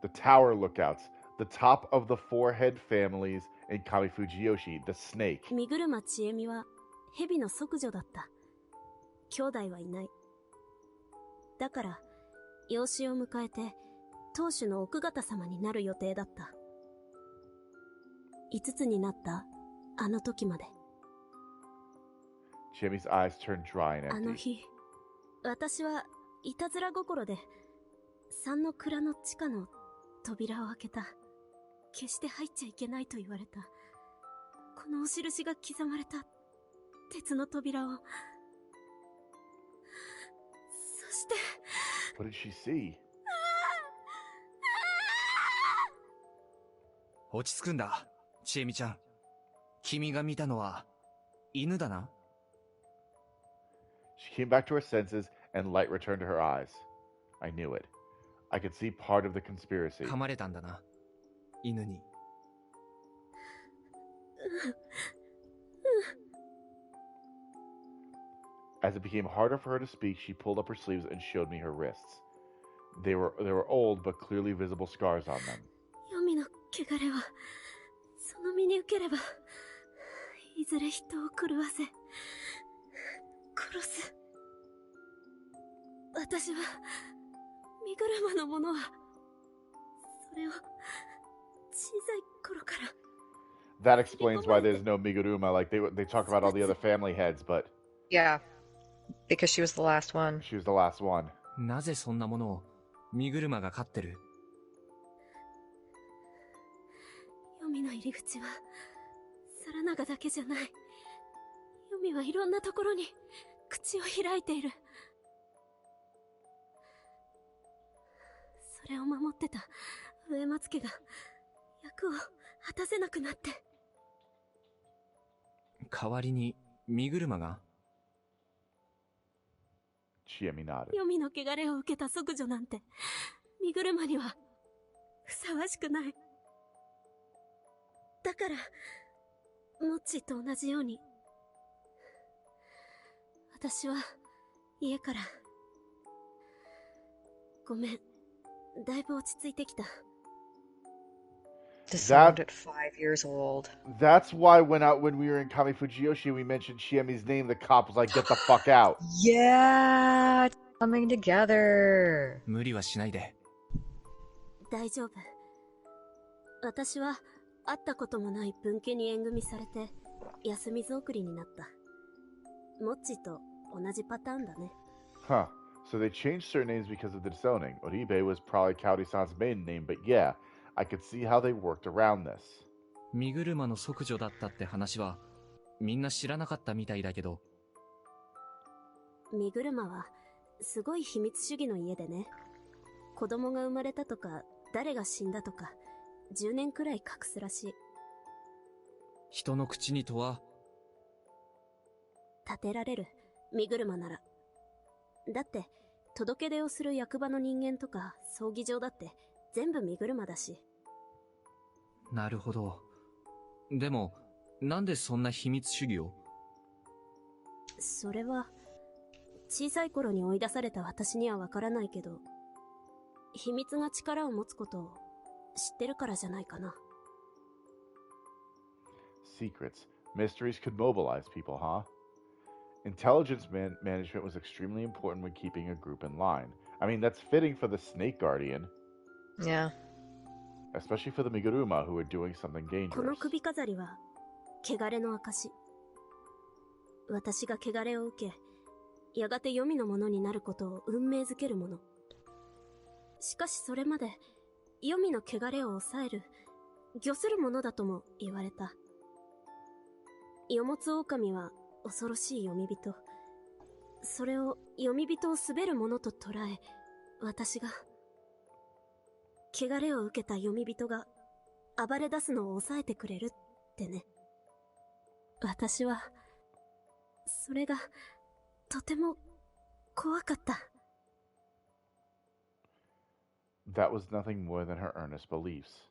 the tower lookouts, the top of the 4-head families in Kamifujiyoshi, the snake. 身車ちえみは蛇の息女だった。兄弟はいない。だから養子を迎えて当主の奥方様になる予定だった。5つになったあの時まで。 Chiemi's eyes turned dry and あの empty. 日、私はいたずら心で三の蔵の地下の扉を開けた。決して入っちゃいけないと言われた。このお印が刻まれた鉄の扉を。そして What did she see? 落ち着くんだ、ちえみちゃん。君が見たのは、犬だな。She came back to her senses and light returned to her eyes. I knew it. I could see part of the conspiracy. 噛まれたんだな、犬に。As it became harder for her to speak, she pulled up her sleeves and showed me her wrists. They were old but clearly visible scars on them. 黄泉の汚れはその身に受ければいずれ人を狂わせ殺す。私は身車のものはそれを小さい頃から。 That explains why there's no Miguruma. Like they talk about all the other family heads, but Yeah, because she was the last one. she was the last one. なぜそんなものを身車が飼ってる？黄泉の入り口は皿長だけじゃない。黄泉はいろんなところに口を開いている。それを守ってた植松家が役を果たせなくなって。代わりに身車が？ Chiemi nodded. 黄泉の汚れを受けた息女なんて身車にはふさわしくない。だからモッチーと同じように私は家からごめんだいぶ落ち着いてきた。To sound at 5 years old. That's why when we were in Kami Fujiyoshi, we mentioned Chiemi's name. The cop was like, "Get the fuck out." Yeah, coming together. 無理はしないで。大丈夫。私は会ったこともない分家に縁組されて休みず送りになった。モッチと同じパターンだね。Huh. So they changed surnames because of the disowning. Oribe was probably Kaori-san's maiden name, but yeah, I could see how they worked around this. 身車の息女だったって話はみんな知らなかったみたいだけど。身車はすごい秘密主義の家でね。子供が生まれたとか誰が死んだとか10年くらい隠すらしい。人の口にとは立てられる、身車なら。だって届け出をする役場の人間とか葬儀場だって全部身車だし。なるほど。でもなんでそんな秘密主義を？それは小さい頃に追い出された私にはわからないけど、秘密が力を持つことを知ってるからじゃないかな。Secrets. Mysteries could mobilize people, huh? Intelligence management was extremely important when keeping a group in line. I mean, that's fitting for the Snake Guardian. Yeah. Especially for the Miguruma who were doing something この dangerous. 首飾りは汚れの証。私が汚れを受け、やがて黄泉のものになることを運命づけるもの。しかしそれまで黄泉の汚れを抑える、御するものだとも言われた。世持狼は恐ろしい読み人。それを読み人を滑るものと捉え、私が汚れを受けた読み人が暴れ出すのを抑えてくれるってね。私はそれがとても怖かった。That was nothing more than her earnest beliefs.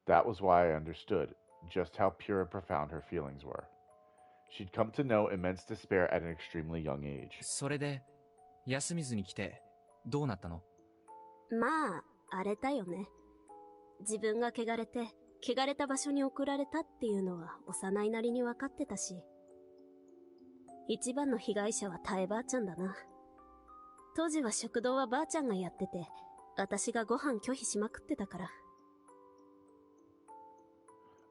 That was why I understood just how pure and profound her feelings were. She'd come to know immense despair at an extremely young age. それで休みずに来てどうなったの？まあ、荒れたよね。自分が汚れて、汚れた場所に送られたっていうのは幼いなりに分かってたし。一番の被害者はタエばあちゃんだな。当時は食堂はばあちゃんがやってて、私がご飯拒否しまくってたから。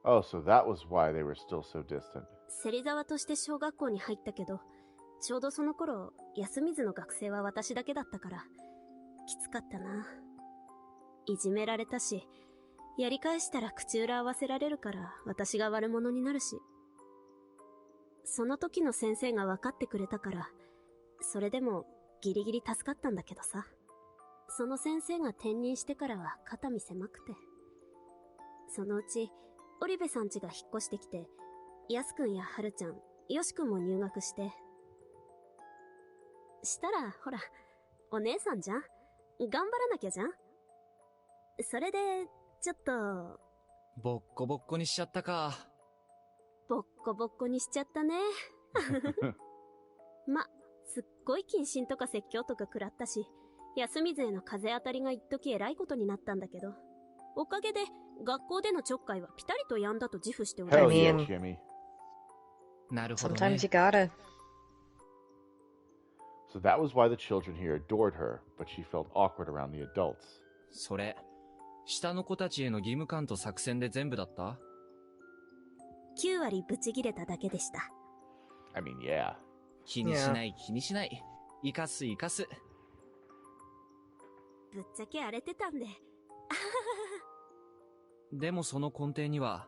Oh, so that was why they were still so distant. 芹沢として小学校に入ったけど、ちょうどその頃、休みずの学生は私だけだったから、きつかったな。いじめられたし、やり返したら口裏合わせられるから私が悪者になるし。その時の先生が分かってくれたから、それでもギリギリ助かったんだけどさ。その先生が転任してからは肩身狭くて。そのうち、織部さん家が引っ越してきて、やすくんやはるちゃん、よしくんも入学して。したら、ほら、お姉さんじゃん？頑張らなきゃじゃん？それで、ちょっと。ボッコボッコにしちゃったか。ボッコボッコにしちゃったね。ま、すっごい謹慎とか説教とか食らったし、休みずへの風当たりが一時偉いことになったんだけど、おかげで学校でのちょっかいはピタリと止んだと自負しております。Hell yeah, mean- Chiemi. なるほどね。 Sometimes you gotta. So that was why the children here adored her, but she felt awkward around the adults. それ、下の子たちへの義務感と作戦で全部だった？ 9割ブチギレただけでした。I mean, yeah. 気にしない気にしない。生かす生かす。ぶっちゃけ荒れてたんで。でもその根底には、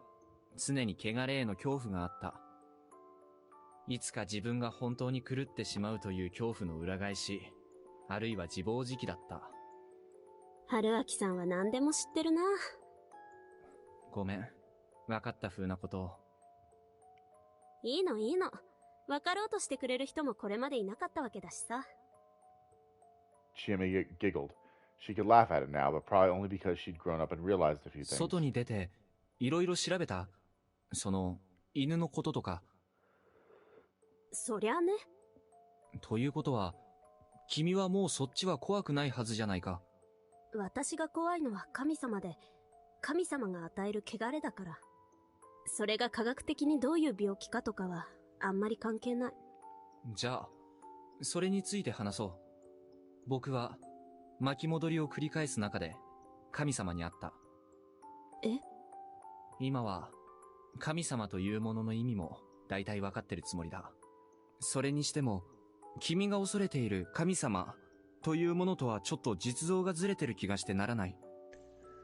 常に汚れへの恐怖があった。いつか自分が本当に狂ってしまうという恐怖の裏返し、あるいは自暴自棄だった。春秋さんは何でも知ってるな。ごめん。分かった風なことを。いいのいいの。分かろうとしてくれる人もこれまでいなかったわけだしさ。Chiemi giggled. She could laugh at it now, but probably only because she'd grown up and realized a few things. 外に出て、いろいろ調べた？その、犬のこととか。そりゃね。ということは、君はもうそっちは怖くないはずじゃないか。私が怖いのは神様で、神様が与える汚れだから。それが科学的にどういう病気かとかはあんまり関係ない。じゃあ、それについて話そう。僕は、巻き戻りを繰り返す中で、神様に会った。え？今は、神様というものの意味も大体わかってるつもりだ。それにしても、君が恐れている神様というものとはちょっと実像がずれてる気がしてならない。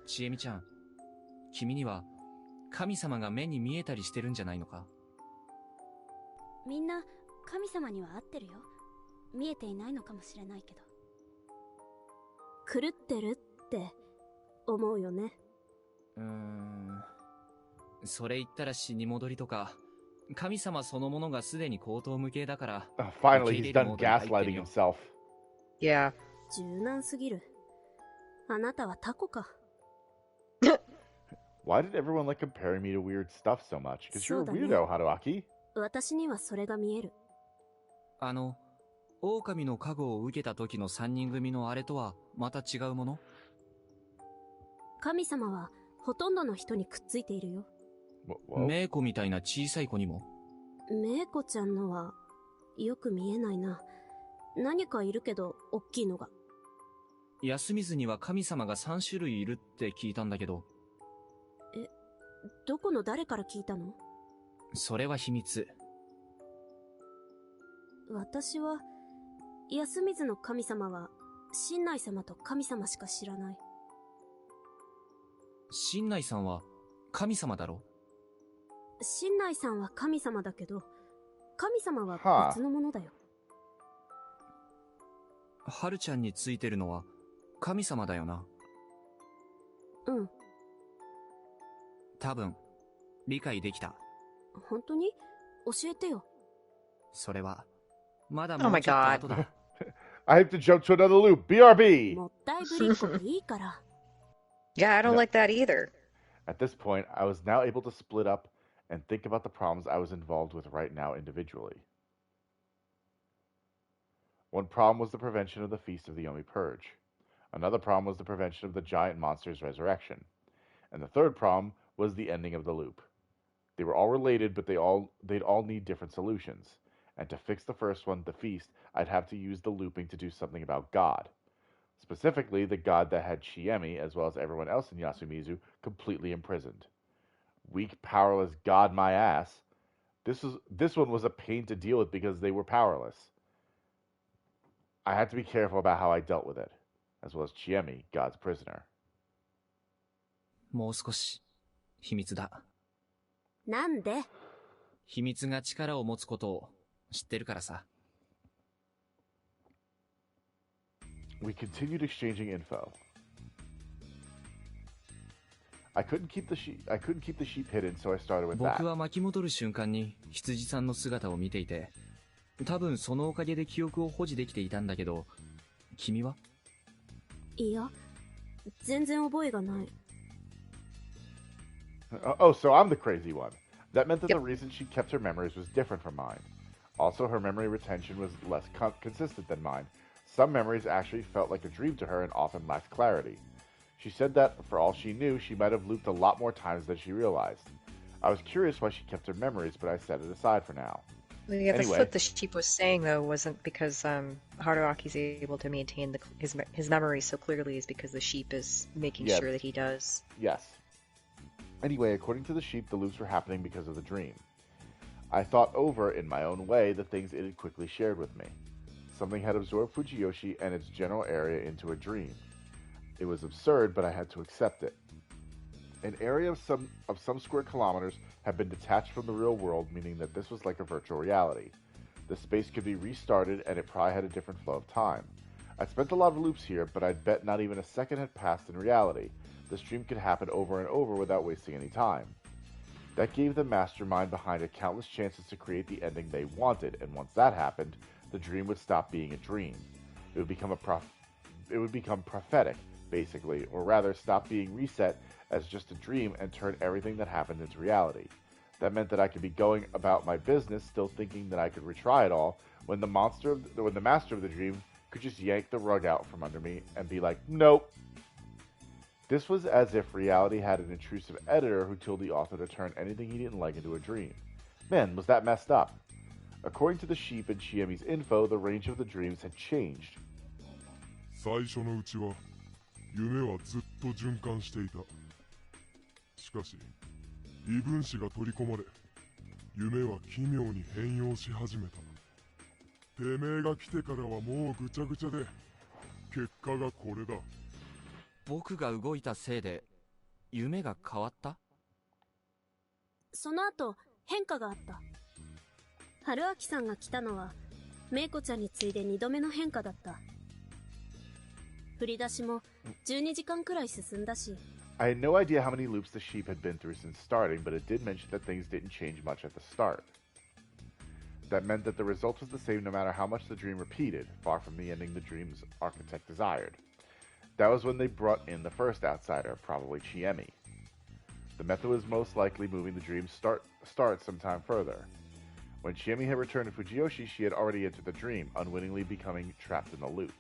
ちえみちゃん、君には神様が目に見えたりしてるんじゃないのか？みんな神様には合ってるよ。見えていないのかもしれないけど。狂ってるって思うよね。それ言ったら死に戻りとか、神様そのものがすでに口頭無形だから。Finally, he's done gaslighting himself. Yeah. 柔軟すぎる。あなたはタコか。Why did everyone like comparing me to weird stuff so much? Because you're a weirdo, Haruaki. 私にはそれが見える。狼の加護を受けた時の3人組のあれとはまた違うもの？神様はほとんどの人にくっついているよ。メイコみたいな小さい子にも？メイコちゃんのはよく見えないな。何かいるけど大きいのが。休みずには神様が3種類いるって聞いたんだけど。どこの誰から聞いたの？それは秘密。私は休みずの神様は神内様と神様しか知らない。神内さんは神様だろ？神内さんは神様だけど、神様は別のものだよ。はるちゃんについてるのは神様だよな？うん。多分、理解できた。本当に？教えてよ。それは、まだもうちょっと後だ。I have to jump to another loop. BRB! もったいぶりっ子でいいから。Yeah, I don't like that either. At this point, I was now able to split up and think about the problems I was involved with right now individually. One problem was the prevention of the Feast of the Yomi Purge. Another problem was the prevention of the giant monster's resurrection. And the third problem was the ending of the loop. They were all related, but they'd all need different solutions. And to fix the first one, the feast, I'd have to use the looping to do something about God. Specifically, the god that had Chiemi, as well as everyone else in Yasumizu, completely imprisoned. Weak, powerless god my ass. This one was a pain to deal with because they were powerless. I had to be careful about how I dealt with it, as well as Chiemi, God's prisoner. もう少し、秘密だ。なんで？秘密が力を持つことを知ってるからさ。We continued exchanging info. I couldn't keep the sheep hidden, so I started with that. 僕は巻き戻る瞬間に羊さんの姿を見ていて、多分そのおかげで記憶を保持できていたんだけど、君は？いや、全然覚えがない。Oh, so I'm the crazy one. That meant that the reason she kept her memories was different from mine. Also, her memory retention was less consistent than mine. Some memories actually felt like a dream to her and often lacked clarity. She said that, for all she knew, she might have looped a lot more times than she realized. I was curious why she kept her memories, but I set it aside for now. Yeah, anyway, that's what the sheep was saying, though, wasn't because Haruaki's able to maintain his memory so clearly is because the sheep is making sure that he does. Yes. Anyway, according to the sheep, the loops were happening because of the dream. I thought over, in my own way, the things it had quickly shared with me. Something had absorbed Fujiyoshi and its general area into a dream. It was absurd, but I had to accept it. An area of some square kilometers had been detached from the real world, meaning that this was like a virtual reality. The space could be restarted, and it probably had a different flow of time. I'd spent a lot of loops here, but I'd bet not even a second had passed in reality. This dream could happen over and over without wasting any time. That gave the mastermind behind it countless chances to create the ending they wanted, and once that happened, the dream would stop being a dream. It would become prophetic, basically, or rather stop being reset as just a dream and turn everything that happened into reality. That meant that I could be going about my business still thinking that I could retry it all when the master of the dream could just yank the rug out from under me and be like, nope, This was as if reality had an intrusive editor who told the author to turn anything he didn't like into a dream. Man, was that messed up. According to the sheep and Chiemi's info, the range of the dreams had changed. 最初のうちは夢はずっと循環していた。しかし異分子が取り込まれ夢は奇妙に変容し始めた。てめえが来てからはもうぐちゃぐちゃで結果がこれだ。僕が動いたせいで夢が変わった？その後変化があった。春秋さんが来たのはメイコちゃんに次いで2度目の変化だった。振り出しも12時間くらい進んだし。I had no idea how many loops the sheep had been through since starting, but it did mention that things didn't change much at the start. That meant that the result was the same no matter how much the dream repeated, far from the ending the dream's architect desired. That was when they brought in the first outsider, probably Chiemi. The method was most likely moving the dream's start sometime further. When Chiemi had returned to Fujiyoshi, she had already entered the dream, unwittingly becoming trapped in the loop.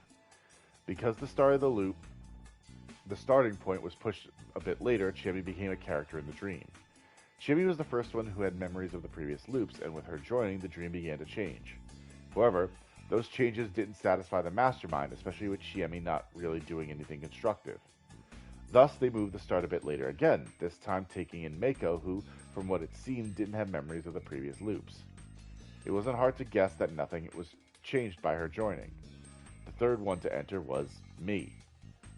Because the starting point was pushed a bit later, Chiemi became a character in the dream. Chiemi was the first one who had memories of the previous loops, and with her joining, the dream began to change. However, those changes didn't satisfy the mastermind, especially with Chiemi not really doing anything constructive. Thus, they moved the start a bit later again, this time taking in Meiko, who, from what it seemed, didn't have memories of the previous loops. It wasn't hard to guess that nothing was changed by her joining. The third one to enter was me.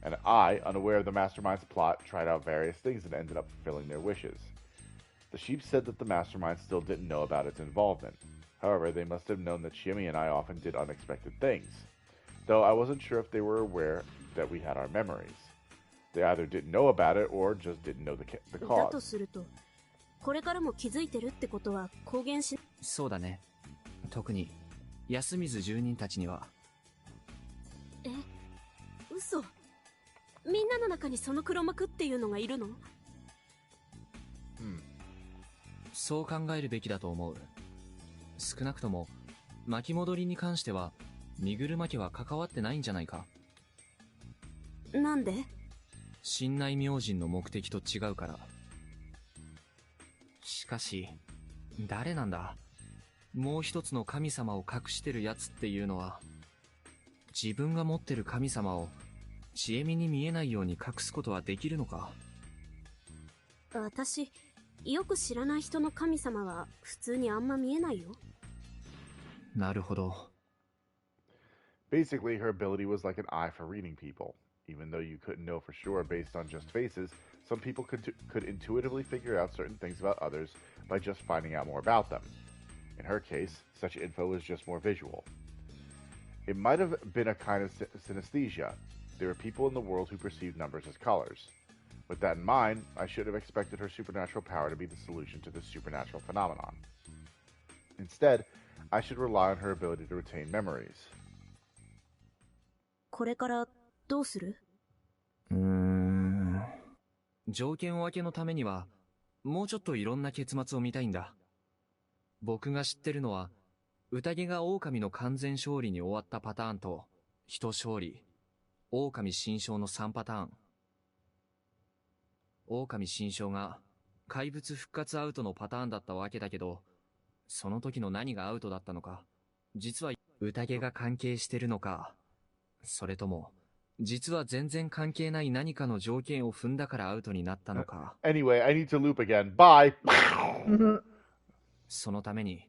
And I, unaware of the mastermind's plot, tried out various things and ended up fulfilling their wishes. The sheep said that the mastermind still didn't know about its involvement. However, they must have known that Chiemi and I often did unexpected things, though I wasn't sure if they were aware that we had our memories. They either didn't know about it or just didn't know the cause. だとすると、これからも気づいてるってことは公言し。そうだね。特に安水住人たちには。え、嘘。みんなの中にその黒幕っていうのがいるの？そう考えるべきだと思う。少なくとも巻き戻りに関しては身車家は関わってないんじゃないか。なんで？神内明神の目的と違うから。しかし誰なんだ？もう一つの神様を隠してるやつっていうのは、自分が持ってる神様をちえみに見えないように隠すことはできるのか？私、よく知らない人の神様は普通にあんま見えないよ。なるほど。Basically, her ability was like an eye for reading people. Even though you couldn't know for sure based on just faces, some people could intuitively figure out certain things about others by just finding out more about them. In her case, such info was just more visual. It might have been a kind of synesthesia. There were people in the world who perceived numbers as colors. With that in mind, I should have expected her supernatural power to be the solution to this supernatural phenomenon. Instead, I should rely on her ability to retain memories. これからどうする？条件分けのためにはもうちょっといろんな結末を見たいんだ。僕が知ってるのは宴が狼の完全勝利に終わったパターンと人勝利、狼新勝の3パターン。狼新勝が怪物復活アウトのパターンだったわけだけど、その時の何がアウトだったのか、実は宴が関係してるのか、それとも実は全然関係ない何かの条件を踏んだからアウトになったのか。Anyway, I need to loop again. Bye! そのために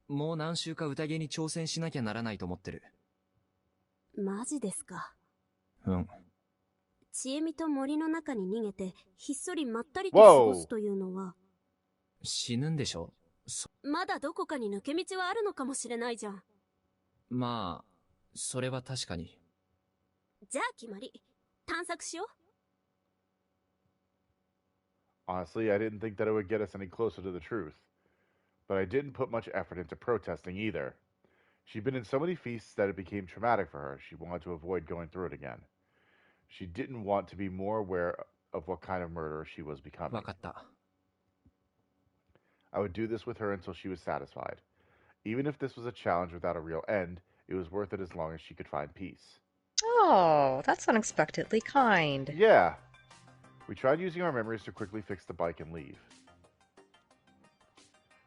もう何週か宴に挑戦しなきゃならないと思ってる。マジですか？うん。ちえみと森の中に逃げてひっそりまったりと過ごすというのは死ぬんでしょ？まだどこかに抜け道はあるのかもしれないじゃん。まあそれは確かに。じゃあ決まり。探索しよう。Honestly, I didn't think that it would get us any closer to the truth. But I didn't put much effort into protesting either. She'd been in so many feasts that it became traumatic for her. She wanted to avoid going through it again. She didn't want to be more aware of what kind of murderer she was becoming. わかった。I would do this with her until she was satisfied. Even if this was a challenge without a real end, it was worth it as long as she could find peace. Oh, that's unexpectedly kind. Yeah. We tried using our memories to quickly fix the bike and leave.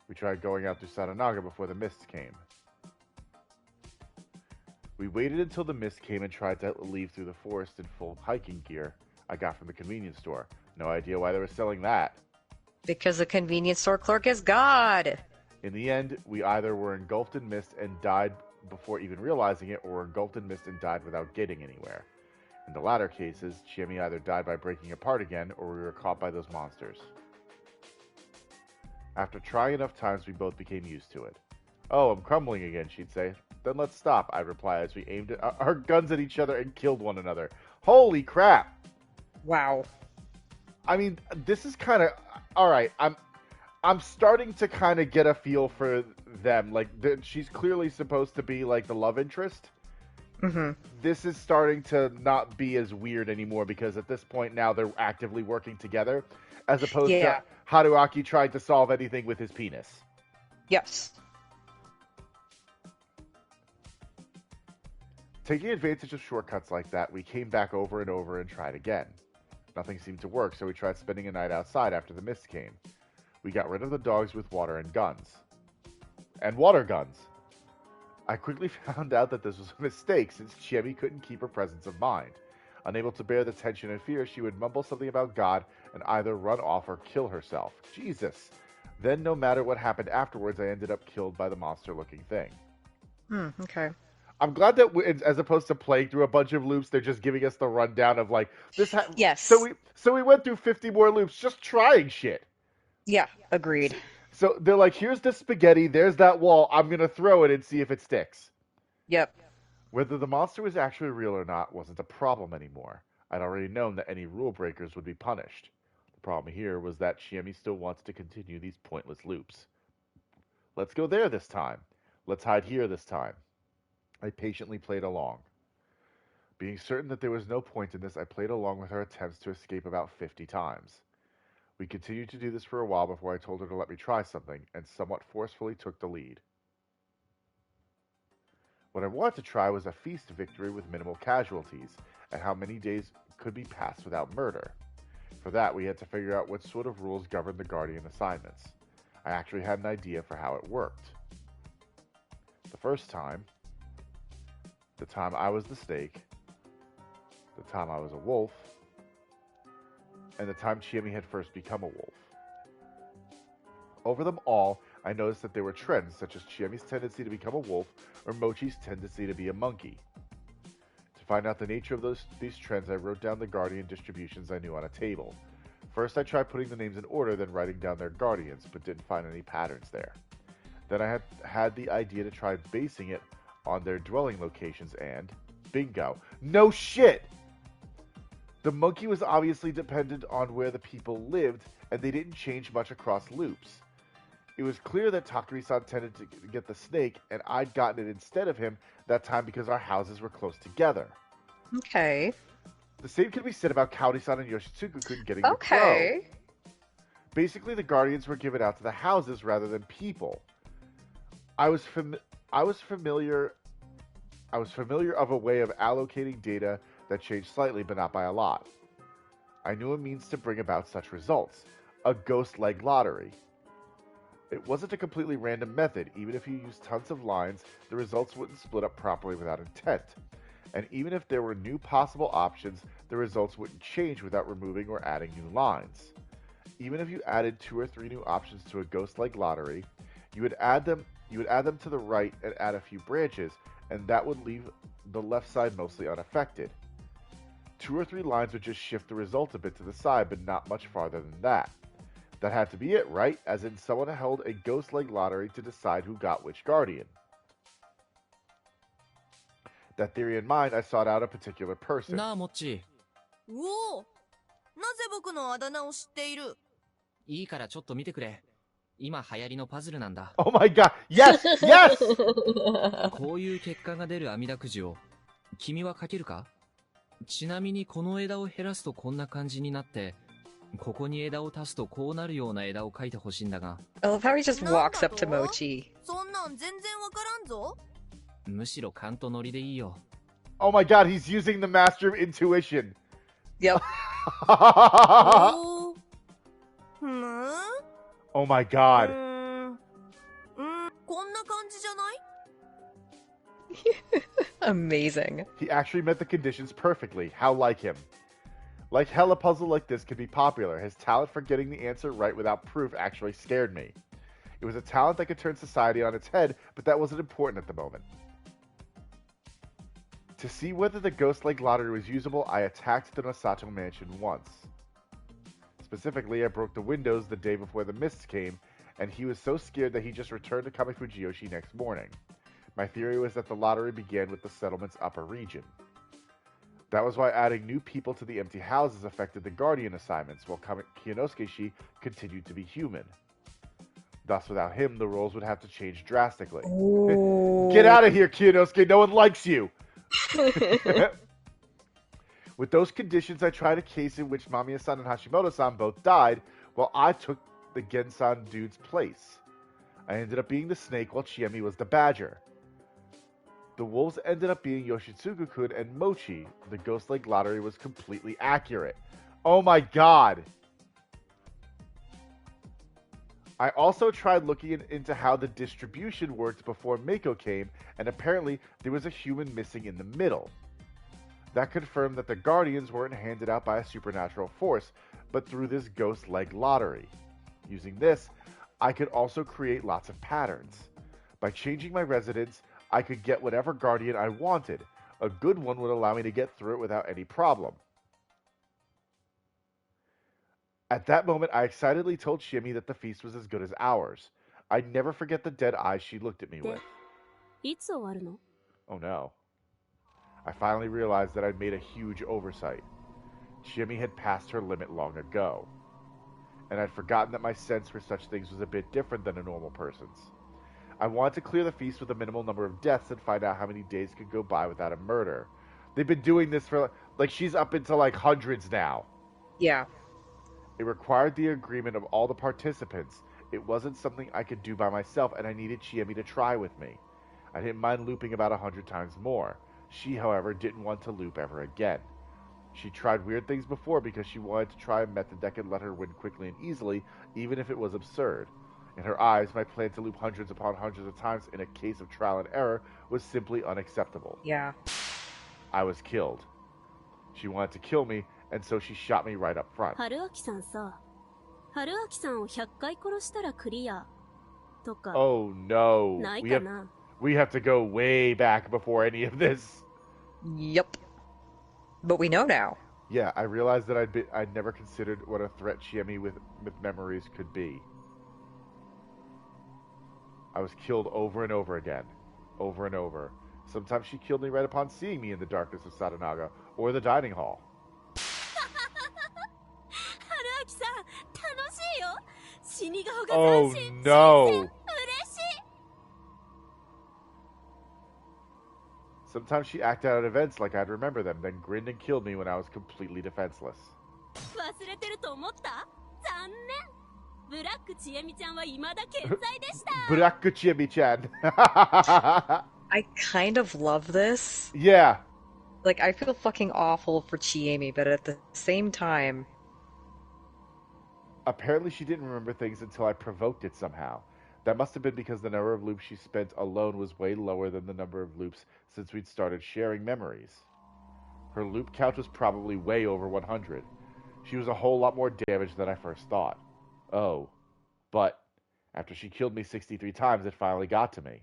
We tried going out to Sadanaga before the mist came. We waited until the mist came and tried to leave through the forest in full hiking gear I got from the convenience store. No idea why they were selling that. Because the convenience store clerk is God. In the end, we either were engulfed in mist and died before even realizing it, or were engulfed in mist and died without getting anywhere. In the latter cases, Chiemi either died by breaking apart again, or we were caught by those monsters. After trying enough times, we both became used to it. Oh, I'm crumbling again, she'd say. Then let's stop, I'd reply as we aimed our guns at each other and killed one another. Holy crap! Wow. I mean, this is kind of... Alright, I'm starting to kind of get a feel for them. Like, she's clearly supposed to be, like, the love interest. Mm-hmm. This is starting to not be as weird anymore, because at this point now they're actively working together, as opposed to Haruaki trying to solve anything with his penis. Yes. Taking advantage of shortcuts like that, we came back over and over and tried again. Nothing seemed to work, so we tried spending a night outside after the mist came. We got rid of the dogs with water and guns. And water guns. I quickly found out that this was a mistake, since Chiemi couldn't keep her presence of mind. Unable to bear the tension and fear, she would mumble something about God and either run off or kill herself. Jesus! Then, no matter what happened afterwards, I ended up killed by the monster-looking thing. Okay. I'm glad that, as opposed to playing through a bunch of loops, they're just giving us the rundown of, like, this. Yes. So we went through 50 more loops just trying shit. Yeah, agreed. So they're like, here's the spaghetti, there's that wall, I'm gonna throw it and see if it sticks. Yep. Whether the monster was actually real or not wasn't a problem anymore. I'd already known that any rule breakers would be punished. The problem here was that Chiemi still wants to continue these pointless loops. Let's go there this time. Let's hide here this time. I patiently played along. Being certain that there was no point in this, I played along with her attempts to escape about 50 times. We continued to do this for a while before I told her to let me try something, and somewhat forcefully took the lead. What I wanted to try was a feast victory with minimal casualties, and how many days could be passed without murder. For that, we had to figure out what sort of rules governed the Guardian assignments. I actually had an idea for how it worked. The first time, the time I was the snake, the time I was a wolf, and the time Chiemi had first become a wolf. Over them all, I noticed that there were trends, such as Chiemi's tendency to become a wolf, or Mochi's tendency to be a monkey. To find out the nature of these trends, I wrote down the Guardian distributions I knew on a table. First, I tried putting the names in order, then writing down their guardians, but didn't find any patterns there. Then I had the idea to try basing it on their dwelling locations, and bingo. No shit! The monkey was obviously dependent on where the people lived, and they didn't change much across loops. It was clear that Takuri-san tended to get the snake, and I'd gotten it instead of him that time because our houses were close together. Okay. The same could be said about Kaori-san and Yoshitsugu-kun getting the crow. Basically, the guardians were given out to the houses rather than people. I was familiar of a way of allocating data that changed slightly, but not by a lot. I knew a means to bring about such results. A ghost-leg lottery. It wasn't a completely random method. Even if you used tons of lines, the results wouldn't split up properly without intent. And even if there were new possible options, the results wouldn't change without removing or adding new lines. Even if you added 2 or 3 new options to a ghost-leg lottery, you would add them to the right and add a few branches, and that would leave the left side mostly unaffected. 2 or 3 lines would just shift the result a bit to the side, but not much farther than that. That had to be it, right? As in, someone held a ghost-leg lottery to decide who got which guardian. That theory in mind, I sought out a particular person. なあ、もっち。おお、なぜ僕のあだ名を知っている？いいからちょっと見てくれ。今流行りのパズルなんだ。Oh my god! Yes! Yes! こういう結果が出る網だくじを、君は書けるか？ちなみにこの枝を減らすとこんな感じになって、ここに枝を足すとこうなるような枝を書いてほしいんだが。I love how he just walks up to Mochi. そんなん全然わからんぞ。むしろ勘とノリでいいよ。Oh my god, he's using the master of intuition. Yep. おふん Oh my god. こんな感じじゃない Amazing. He actually met the conditions perfectly. How like him. Like hell, a puzzle like this could be popular. His talent for getting the answer right without proof actually scared me. It was a talent that could turn society on its head, but that wasn't important at the moment. To see whether the Ghost Lake lottery was usable, I attacked the Nosato mansion once. Specifically, I broke the windows the day before the mists came, and he was so scared that he just returned to Kamifujiyoshi next morning. My theory was that the lottery began with the settlement's upper region. That was why adding new people to the empty houses affected the Guardian assignments, while Kiyonosuke-shi continued to be human. Thus, without him, the roles would have to change drastically. Get out of here, Kiyonosuke! No one likes you! With those conditions, I tried a case in which Mamiya-san and Hashimoto-san both died, while I took the Gensan dude's place. I ended up being the snake, while Chiemi was the badger. The wolves ended up being Yoshitsugu-kun and Mochi. The Ghost Lake lottery was completely accurate. Oh my god! I also tried looking into how the distribution worked before Mako came, and apparently there was a human missing in the middle. That confirmed that the Guardians weren't handed out by a supernatural force, but through this Ghost Lake lottery. Using this, I could also create lots of patterns. By changing my residence, I could get whatever Guardian I wanted. A good one would allow me to get through it without any problem. At that moment, I excitedly told Chiemi that the feast was as good as ours. I'd never forget the dead eyes she looked at me with. いつ終わるの? Oh no. I finally realized that I'd made a huge oversight. Chiemi had passed her limit long ago. And I'd forgotten that my sense for such things was a bit different than a normal person's. I wanted to clear the feast with a minimal number of deaths and find out how many days could go by without a murder. They've been doing this for, like, she's up into, like, hundreds now. Yeah. It required the agreement of all the participants. It wasn't something I could do by myself, and I needed Chiemi to try with me. I didn't mind looping about 100 times more. She, however, didn't want to loop ever again. She tried weird things before because she wanted to try a method that could let her win quickly and easily, even if it was absurd. In her eyes, my plan to loop hundreds upon hundreds of times in a case of trial and error was simply unacceptable. Yeah. I was killed. She wanted to kill me, and so she shot me right up front. 春秋さんさ、春秋さんを100回殺したらクリアとか Oh no. ないかな? We have to go way back before any of this. Yep. But we know now. Yeah, I realized that I'd never considered what a threat Chiemi with memories could be. I was killed over and over again. Over and over. Sometimes she killed me right upon seeing me in the darkness of Sadanaga, or the dining hall. 春秋さん、楽しいよ。死に顔が Oh 斬新、 no! 新鮮、嬉しい。 Sometimes she acted out events like I'd remember them, then grinned and killed me when I was completely defenseless. 忘れてると思った？残念。ブラックちえみちゃんは未だ健在でした。 Black Chiemi-chan. I kind of love this. Yeah. Like, I feel fucking awful for Chiemi, but at the same time... Apparently she didn't remember things until I provoked it somehow. That must have been because the number of loops she spent alone was way lower than the number of loops since we'd started sharing memories. Her loop count was probably way over 100. She was a whole lot more damaged than I first thought. Oh. But, after she killed me 63 times, it finally got to me.